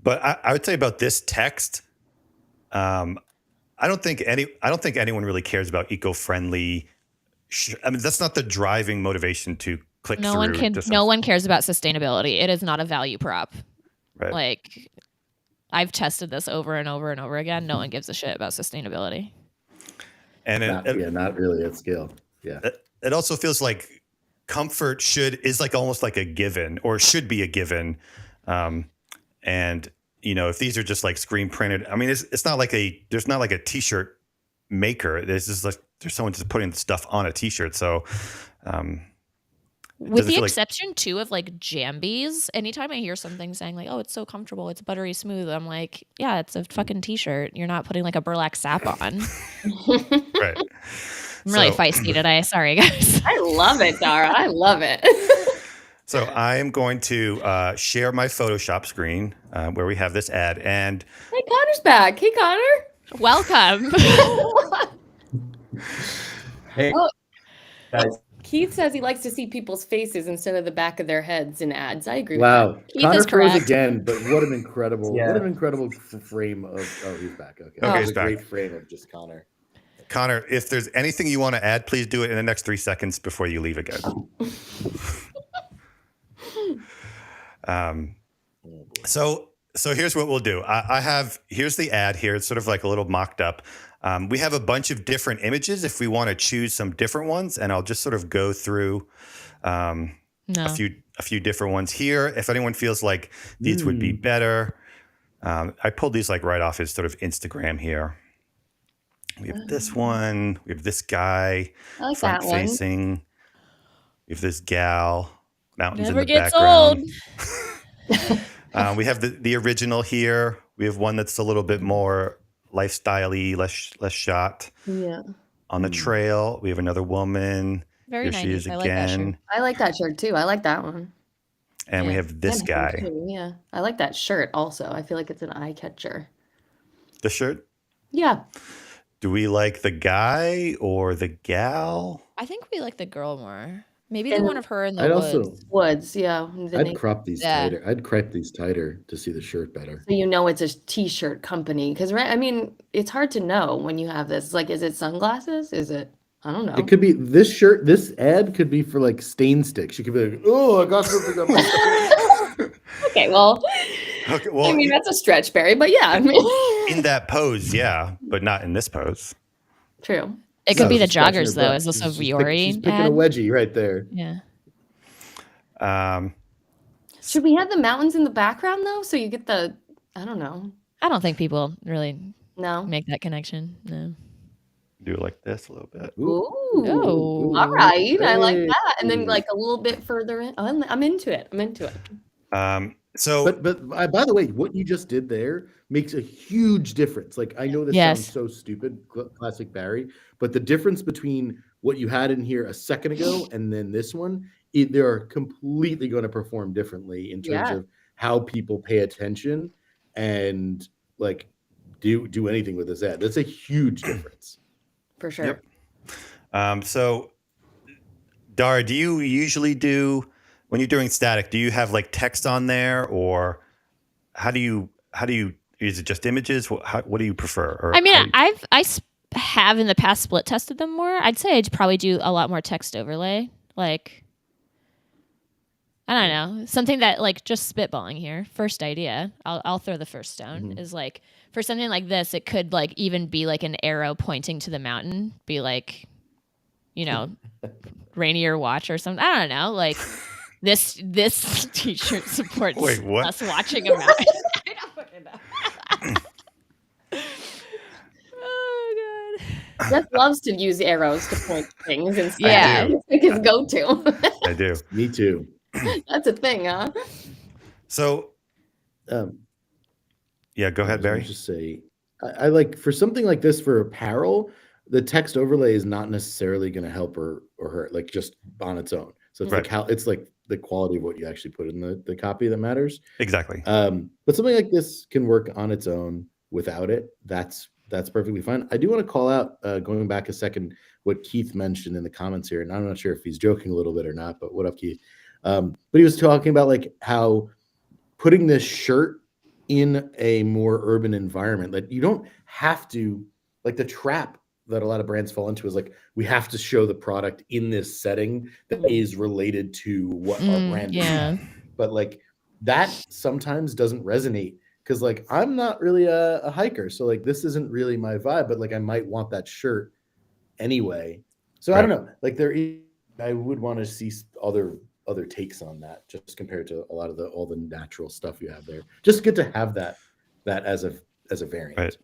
But I would say about this text, I don't think anyone really cares about eco-friendly. I mean, that's not the driving motivation to click No through. No one cares about sustainability. It is not a value prop. Right. Like, I've tested this over and over and over again. No one gives a shit about sustainability. And not really at scale. Yeah. It also feels like comfort is like almost like a given, or should be a given. And if these are just like screen printed, I mean, it's not like there's not like a t-shirt maker. There's just like, there's someone just putting stuff on a t-shirt. So, with the exception too of like Jambies, anytime I hear something saying like, oh, it's so comfortable, it's buttery smooth, I'm like, yeah, it's a fucking t-shirt. You're not putting like a burlap sap on. Right. I'm really feisty today. Sorry, guys. I love it, Dara. I love it. So I am going to share my Photoshop screen where we have this ad. And hey, Connor's back. Hey, Connor. Welcome. Hey, guys. Keith says he likes to see people's faces instead of the back of their heads in ads. I agree Wow. with that. Keith Connor is froze correct. again, but what an incredible frame of. Oh, he's back. Okay. Okay, He's he's a back. great frame of just Connor. Connor, if there's anything you want to add, please do it in the next 3 seconds before you leave again. So here's what we'll do. Here's the ad here. It's sort of like a little mocked up. We have a bunch of different images if we want to choose some different ones, and I'll just sort of go through a few different ones here. If anyone feels like these would be better, I pulled these like right off his sort of Instagram here. We have this one. We have this guy, I like front that one. facing. We have this gal, mountains Never in the gets background. old. We have the original here. We have one that's a little bit more lifestyle-y, less shot. Yeah. On the trail, we have another woman. Very Here she is 90s. I like that shirt. again. I like that shirt too. I like that one. And we Yeah. have this And him, guy. too, yeah. I like that shirt also. I feel like it's an eye catcher. The shirt. Yeah. Do we like the guy or the gal? I think we like the girl more. Maybe And the one of her in the I'd woods. also. Woods, yeah. The I'd name- crop these Yeah. tighter. I'd crop these tighter to see the shirt better. So you know it's a t-shirt company. Because, right, I mean, it's hard to know when you have this. Like, is it sunglasses? Is it, I don't know. It could be this shirt. This ad could be for like stain sticks. You could be like, oh, I got something on my. Okay, well, Okay, well, I mean, that's a stretch, Barry. But yeah, I mean, in that pose, yeah, but not in this pose. true. It could No, be the she's scratching joggers her though. butt. Is this a She's Viore picking ad? a wedgie right there. Yeah. Should we have the mountains in the background though? So you get the, I don't know. I don't think people really No. make that connection. No. Do it like this a little bit. Ooh. Oh. All right. I like Hey. that. And then like a little bit further in. Oh, I'm into it. I'm into it. So, But by the way, what you just did there makes a huge difference. Like I know this Yes. sounds so stupid, classic Barry, but the difference between what you had in here a second ago and then this one, they're completely going to perform differently in terms Yeah. of how people pay attention and like do anything with this ad. That's a huge difference. For sure. Yep. So Dara, do you usually when you're doing static, do you have like text on there, or how do you is it just images? What do you prefer? Or I mean, I have in the past split tested them more. I'd say I'd probably do a lot more text overlay. Like, I don't know, something that like just spitballing here. First idea, I'll throw the first stone is like for something like this, it could like even be like an arrow pointing to the mountain, be like, Rainier Watch or something. I don't know, like this t-shirt supports us watching a mountain. I don't fucking know. Oh god. Jess loves to use arrows to point things and stuff. Yeah, it's like his go-to. I do. Me too. That's a thing, huh? So, yeah, go ahead, Barry. Just say, I like for something like this for apparel, the text overlay is not necessarily going to help or hurt, like just on its own. So it's it's like the quality of what you actually put in the copy that matters. Exactly. But something like this can work on its own without it. That's perfectly fine. I do want to call out, going back a second, what Keith mentioned in the comments here, and I'm not sure if he's joking a little bit or not, but what up, Keith? But he was talking about like how putting this shirt in a more urban environment, like you don't have to, like the trap that a lot of brands fall into is like, we have to show the product in this setting that is related to what our brand is. But like that sometimes doesn't resonate because like I'm not really a hiker, so like this isn't really my vibe, but like I might want that shirt anyway. So I don't know, like I would want to see other takes on that, just compared to a lot of all the natural stuff you have there. Just good to have that as a variant. Right.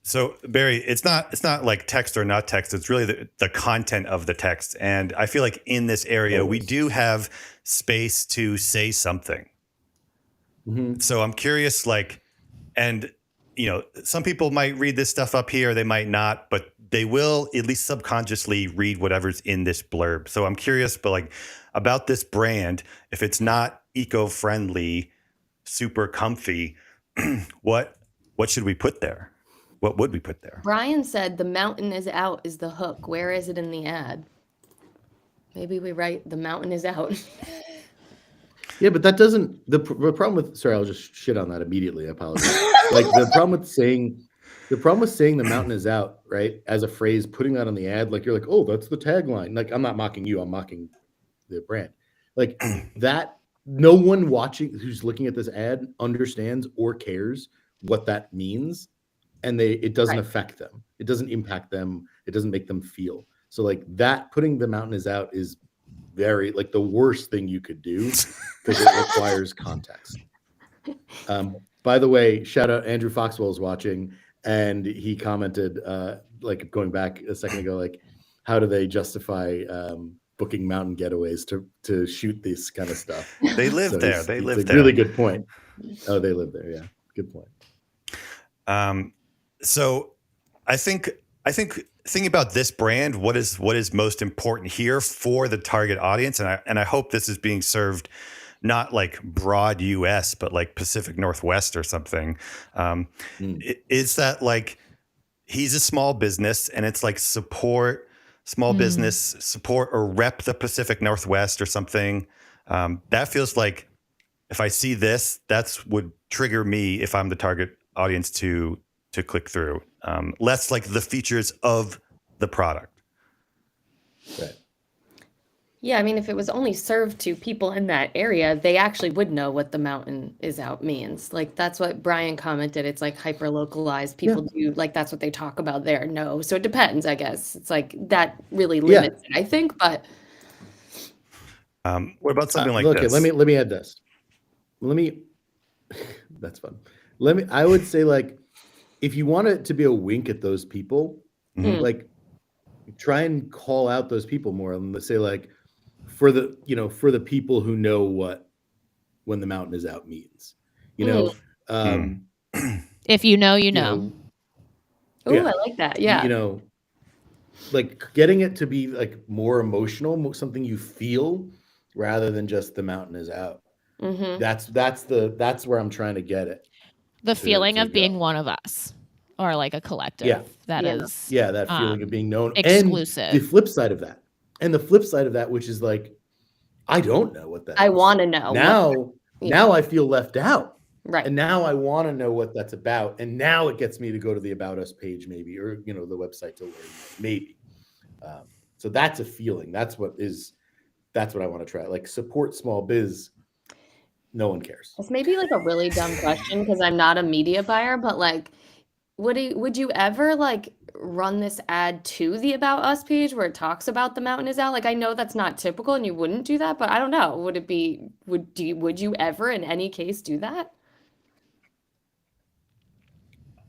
So Barry, it's not like text or not text. It's really the content of the text. And I feel like in this area, we do have space to say something. So I'm curious, like, and some people might read this stuff up here, they might not, but they will at least subconsciously read whatever's in this blurb. So I'm curious, but like about this brand, if it's not eco-friendly, super comfy, what should we put there? What would we put there? Brian said the mountain is out is the hook. Where is it in the ad? Maybe we write the mountain is out. Yeah, but that doesn't, the problem with, sorry, I'll just shit on that immediately. I apologize. Like the problem with saying the mountain is out, right? As a phrase, putting that on the ad, like you're like, oh, that's the tagline. Like I'm not mocking you, I'm mocking the brand. Like that, no one watching who's looking at this ad understands or cares what that means. And it doesn't affect them. It doesn't impact them. It doesn't make them feel. So like that, putting the mountain is out is very like the worst thing you could do because it requires context. By the way, shout out Andrew Foxwell is watching, and he commented like going back a second ago, like how do they justify booking mountain getaways to shoot this kind of stuff? They live there. They live there. Really good point. Oh, they live there. Yeah, good point. So I think thinking about this brand, what is most important here for the target audience, and I hope this is being served not like broad US, but like Pacific Northwest or something. Is that like he's a small business and it's like support small business, support or rep the Pacific Northwest or something. That feels like if I see this, that's would trigger me if I'm the target audience to click through. Less like the features of the product. Right. Yeah, I mean, if it was only served to people in that area, they actually would know what the mountain is out means. Like that's what Brian commented. It's like hyper localized. People do like that's what they talk about there. No, so it depends. I guess it's like that really limits it. I think, but what about something like okay, this? let me add this. That's fun. I would say like if you want it to be a wink at those people, like try and call out those people more and say like for the people who know what when the mountain is out means, if you know, you know. Oh, I like that. Yeah. Like getting it to be like more emotional, something you feel rather than just the mountain is out. That's where I'm trying to get it. The feeling of being one of us. or like a collective Yeah. that Yeah. is that feeling of being known. exclusive. And the flip side of that, which is like, I don't know what that is. I want to know. Now I feel left out. Right. And now I want to know what that's about. And now it gets me to go to the About Us page maybe, or, the website to learn maybe. So that's a feeling. That's what I want to try. Like, support small biz. No one cares. This may be like a really dumb question because I'm not a media buyer, but like, would you ever like run this ad to the About Us page where it talks about the mountain is out? Like, I know that's not typical and you wouldn't do that, but I don't know. Would you ever in any case do that?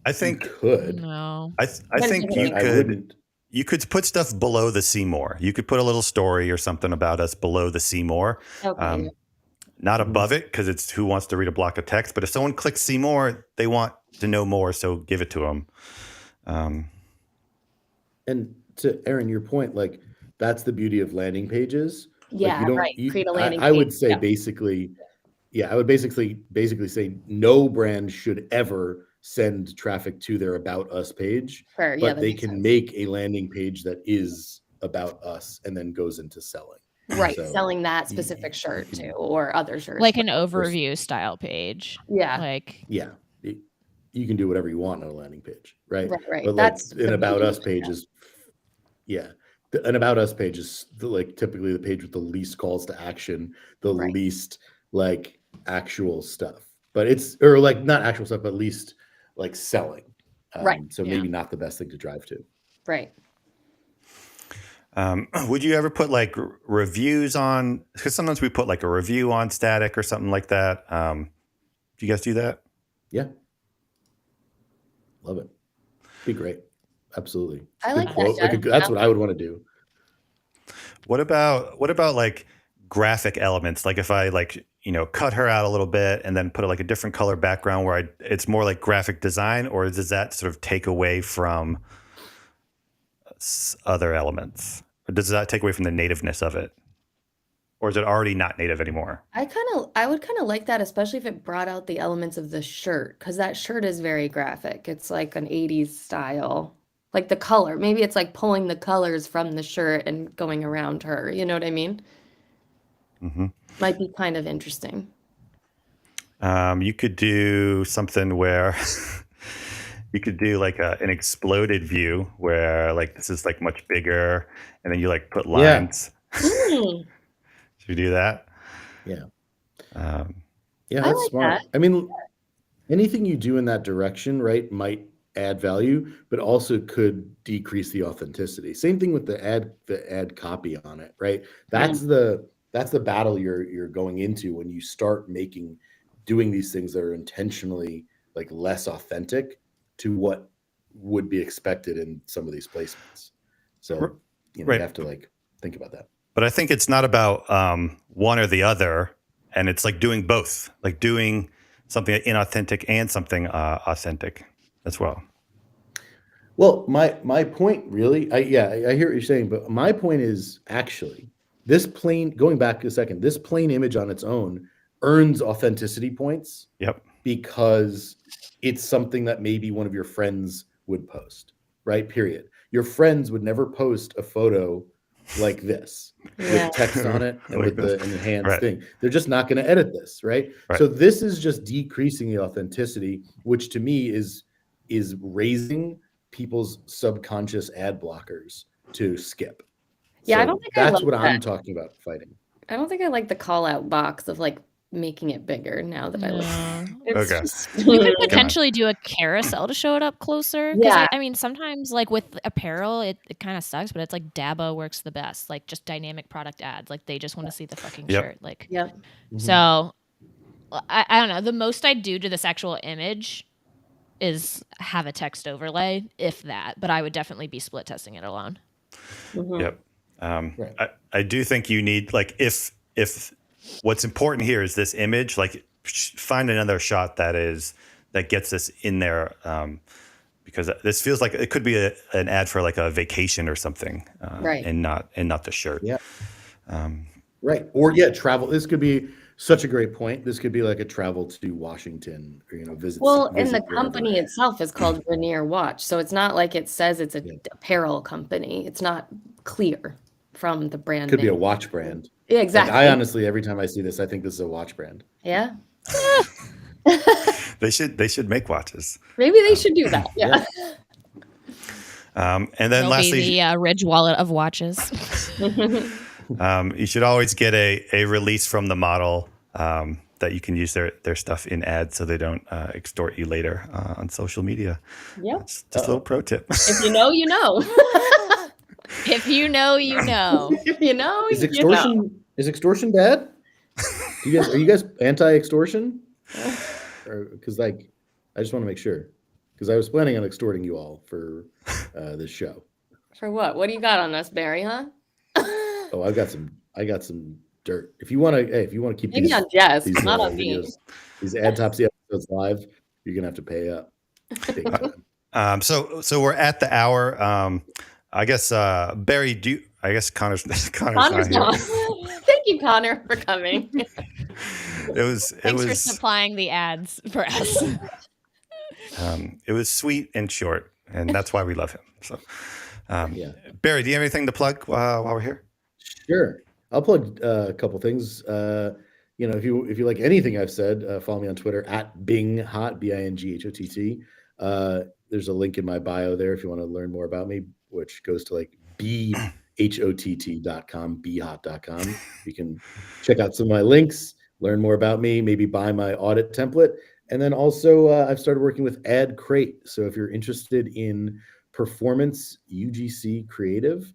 I think you could. No. I think you could. You could put stuff below the see more. You could put a little story or something about us below the see more. Okay. Not above it, because it's who wants to read a block of text. But if someone clicks see more, they want to know more, so give it to them. And to Aaron, your point, like, that's the beauty of landing pages. Yeah, like, right. Create a landing I would page. say basically say no brand should ever send traffic to their About Us page, Fair, yeah, but that they makes can sense. make a landing page that is about us and then goes into selling. Right, So selling that specific shirt too, or other shirts. Like an overview style page. Yeah. Like, yeah, you can do whatever you want on a landing page, right? Right. But That's like an the About beauty Us of page that. is, an About Us page is like typically the page with the least calls to action, the Right. least like actual stuff. But it's, or like not actual stuff, but least like selling. Right. So maybe not the best thing to drive to. Right. Would you ever put like reviews on? Because sometimes we put like a review on static or something like that. Do you guys do that? Yeah. Love it. Be great. Absolutely. I Good like quote. that, Jess. That's what I would want to do. What about like graphic elements? Like if I like, cut her out a little bit and then put like a different color background where it's more like graphic design, or does that sort of take away from other elements? Or does that take away from the nativeness of it? Or is it already not native anymore? I would kind of like that, especially if it brought out the elements of the shirt, because that shirt is very graphic. It's like an 80s style. Like the color. Maybe it's like pulling the colors from the shirt and going around her. You know what I mean? Mm-hmm. Might be kind of interesting. You could do something where you could do like an exploded view where like this is like much bigger, and then you like put lines. Mm. Should we do that? Yeah. I That's like smart. that. I mean, anything you do in that direction, right, might add value, but also could decrease the authenticity. Same thing with the ad copy on it, right? That's the battle you're going into when you start doing these things that are intentionally like less authentic to what would be expected in some of these placements. So you have to like think about that. But I think it's not about one or the other, and it's like doing both, like doing something inauthentic and something authentic as well. Well, my point really, I hear what you're saying, but my point is actually going back a second, this plain image on its own earns authenticity points. Yep. Because it's something that maybe one of your friends would post, right? Period. Your friends would never post a photo like this with text on it and with the enhanced thing. They're just not going to edit this, right? So this is just decreasing the authenticity, which to me is raising people's subconscious ad blockers to skip. Yeah, so I don't think that's I what like I'm that. talking about fighting. I don't think I like the call out box of like making it bigger now that I look. It's Okay. just, you could potentially do a carousel to show it up closer. 'Cause Yeah. I mean, sometimes like with apparel, it kind of sucks, but it's like Dabo works the best. Like just dynamic product ads. Like they just want to see the fucking shirt. Like, so I don't know. The most I do to this actual image is have a text overlay, if that. But I would definitely be split testing it alone. Yep. I do think you need like if what's important here is this image, like find another shot that gets this in there, because this feels like it could be an ad for like a vacation or something, and not the shirt. Yeah. Right. Or travel. This could be Such a great point. This could be like a travel to Washington, or visit. Well, and visit the company wherever. itself is called Rainier Watch, so it's not like it says it's a apparel company. It's not clear from the brand Could be a name. watch brand. Yeah, exactly. I honestly, every time I see this, I think this is a watch brand. Yeah. They should make watches. Maybe they should do that. Yeah. And then It'll lastly, be the Ridge wallet of watches. you should always get a release from the model that you can use their stuff in ads so they don't extort you later on social media. Yeah. Just a little pro tip. If you know, you know. If you know, you know. If you know, Is you extortion know. is extortion bad? Are you guys anti-extortion? Because I just want to make sure, because I was planning on extorting you all for this show. For what? What do you got on us, Barry? Huh? Oh, I got some dirt. If you want to keep Maybe these, on Jess, these not on me. these Ad Topsy episodes live, you're gonna have to pay up. Big time. So we're at the hour. I guess Barry, I guess Connor's not Connor's here. Thank you, Connor, for coming. Thanks for supplying the ads for us. It was sweet and short, and that's why we love him. So, Barry, do you have anything to plug while we're here? Sure, I'll plug a couple things. If you like anything I've said, follow me on Twitter at binghot, BINGHOTT. There's a link in my bio there if you want to learn more about me, which goes to like BHOTT.com, BHOT.com. You can check out some of my links, learn more about me, maybe buy my audit template. And then also I've started working with Ad Crate. So if you're interested in performance UGC creative,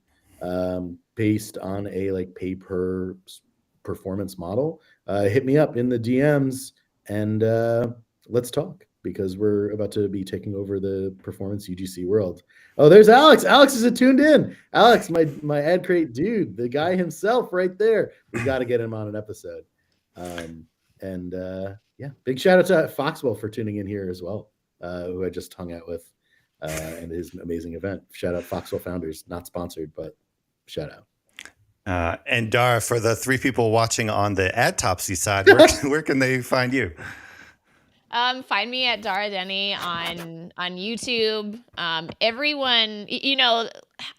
based on a like pay per performance model, hit me up in the DMs and let's talk, because we're about to be taking over the performance UGC world. Oh, there's Alex. Alex is tuned in. Alex, my Ad Crate dude, the guy himself right there. We got to get him on an episode. Big shout out to Foxwell for tuning in here as well, who I just hung out with in his amazing event. Shout out Foxwell Founders, not sponsored, but shout out. And Dara, for the 3 people watching on the Ad Topsy side, where can they find you? Find me at Dara Denny on YouTube. Everyone,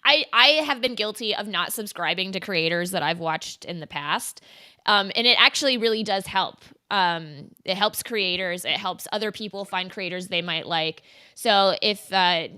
I have been guilty of not subscribing to creators that I've watched in the past. And it actually really does help. It helps creators. It helps other people find creators they might like. So if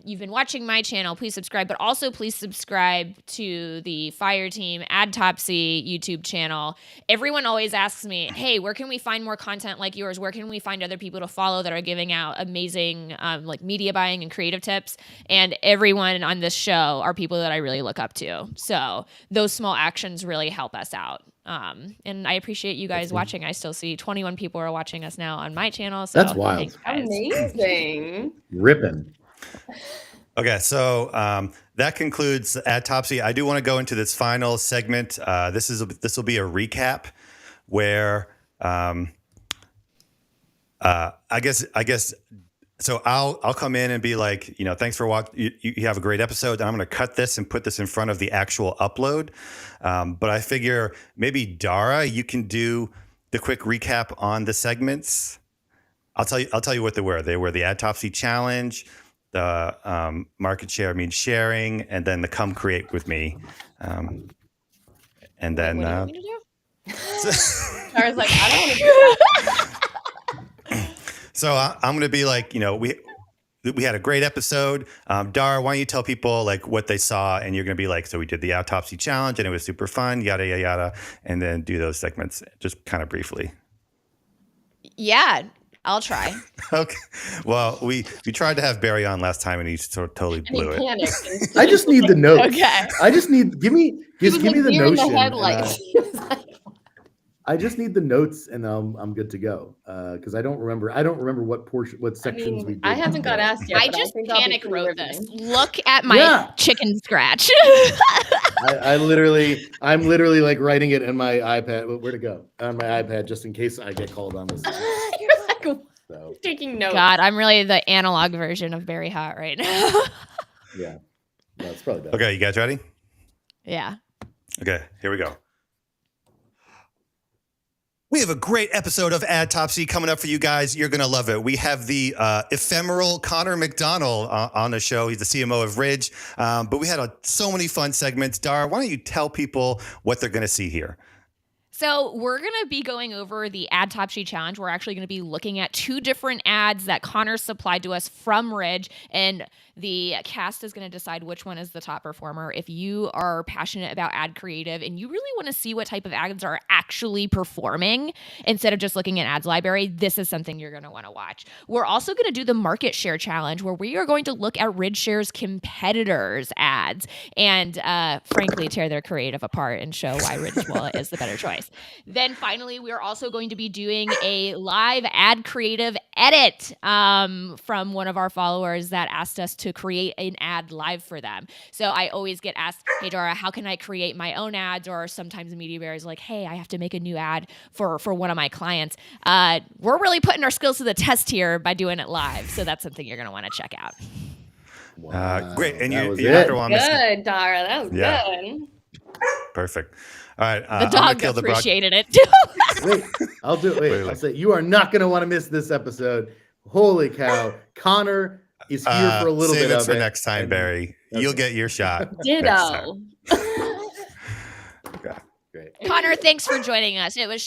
you've been watching my channel, please subscribe, but also please subscribe to the FireTeam Ad Topsy YouTube channel. Everyone always asks me, hey, where can we find more content like yours? Where can we find other people to follow that are giving out amazing like media buying and creative tips? And everyone on this show are people that I really look up to. So those small actions really help us out. And I appreciate you guys watching. I still see 21 people are watching us now on my channel. So that's wild. Amazing. Ripping. Okay, so that concludes Ad Topsy. I do want to go into this final segment. This will be a recap where I guess. So I'll come in and be like, thanks for watching. You have a great episode. I'm going to cut this and put this in front of the actual upload. But I figure maybe Dara, you can do the quick recap on the segments. I'll tell you what they were. They were the Ad Topsy challenge, the market share means sharing, and then the come create with me. And then what do you want me to do? Dara's like, I don't want to do that. So I'm going to be like, we had a great episode. Dara, why don't you tell people like what they saw, and you're going to be like, so we did the Ad Topsy challenge and it was super fun, yada, yada, yada. And then do those segments just kind of briefly. Yeah, I'll try. Okay. Well, we tried to have Barry on last time and he totally blew it. Panicked. I just need the notes. Okay. I just need, give me the notion. The headlights. I just need the notes and I'm good to go. Because I don't remember what sections we did. I haven't got asked yet. I but just think I'll be panic pretty wrote riveting. this. Look at my chicken scratch. I'm literally like writing it in my iPad. Where to go? On my iPad, just in case I get called on this. You're like taking notes. God, I'm really the analog version of Very Hot right now. Yeah. No, it's probably better. Okay, you guys ready? Yeah. Okay, here we go. We have a great episode of Ad Topsy coming up for you guys. You're going to love it. We have the ephemeral Connor MacDonald on the show. He's the CMO of Ridge. But we had so many fun segments. Dara, why don't you tell people what they're going to see here? So we're going to be going over the Ad Topsy Challenge. We're actually going to be looking at 2 different ads that Connor supplied to us from Ridge, and the cast is going to decide which one is the top performer. If you are passionate about ad creative and you really want to see what type of ads are actually performing instead of just looking at ads library, this is something you're going to want to watch. We're also going to do the Market Share Challenge, where we are going to look at Ridge Share's competitors' ads and frankly tear their creative apart and show why Ridge Wallet is the better choice. Then finally, we're also going to be doing a live ad creative edit from one of our followers that asked us to create an ad live for them. So I always get asked, hey, Dara, how can I create my own ads? Or sometimes the media bear is like, hey, I have to make a new ad for one of my clients. We're really putting our skills to the test here by doing it live. So that's something you're going to want to check out. Wow. Great. And you're not going to miss it. Good, Dara. That was good. Perfect. All right. The dog appreciated it too. Wait, I'll do it. Wait. I'll say you are not going to want to miss this episode. Holy cow. Connor is here for a little bit of it. Save it for next time, Barry. Okay. You'll get your shot. Ditto. Okay. Great. Connor, thanks for joining us. It was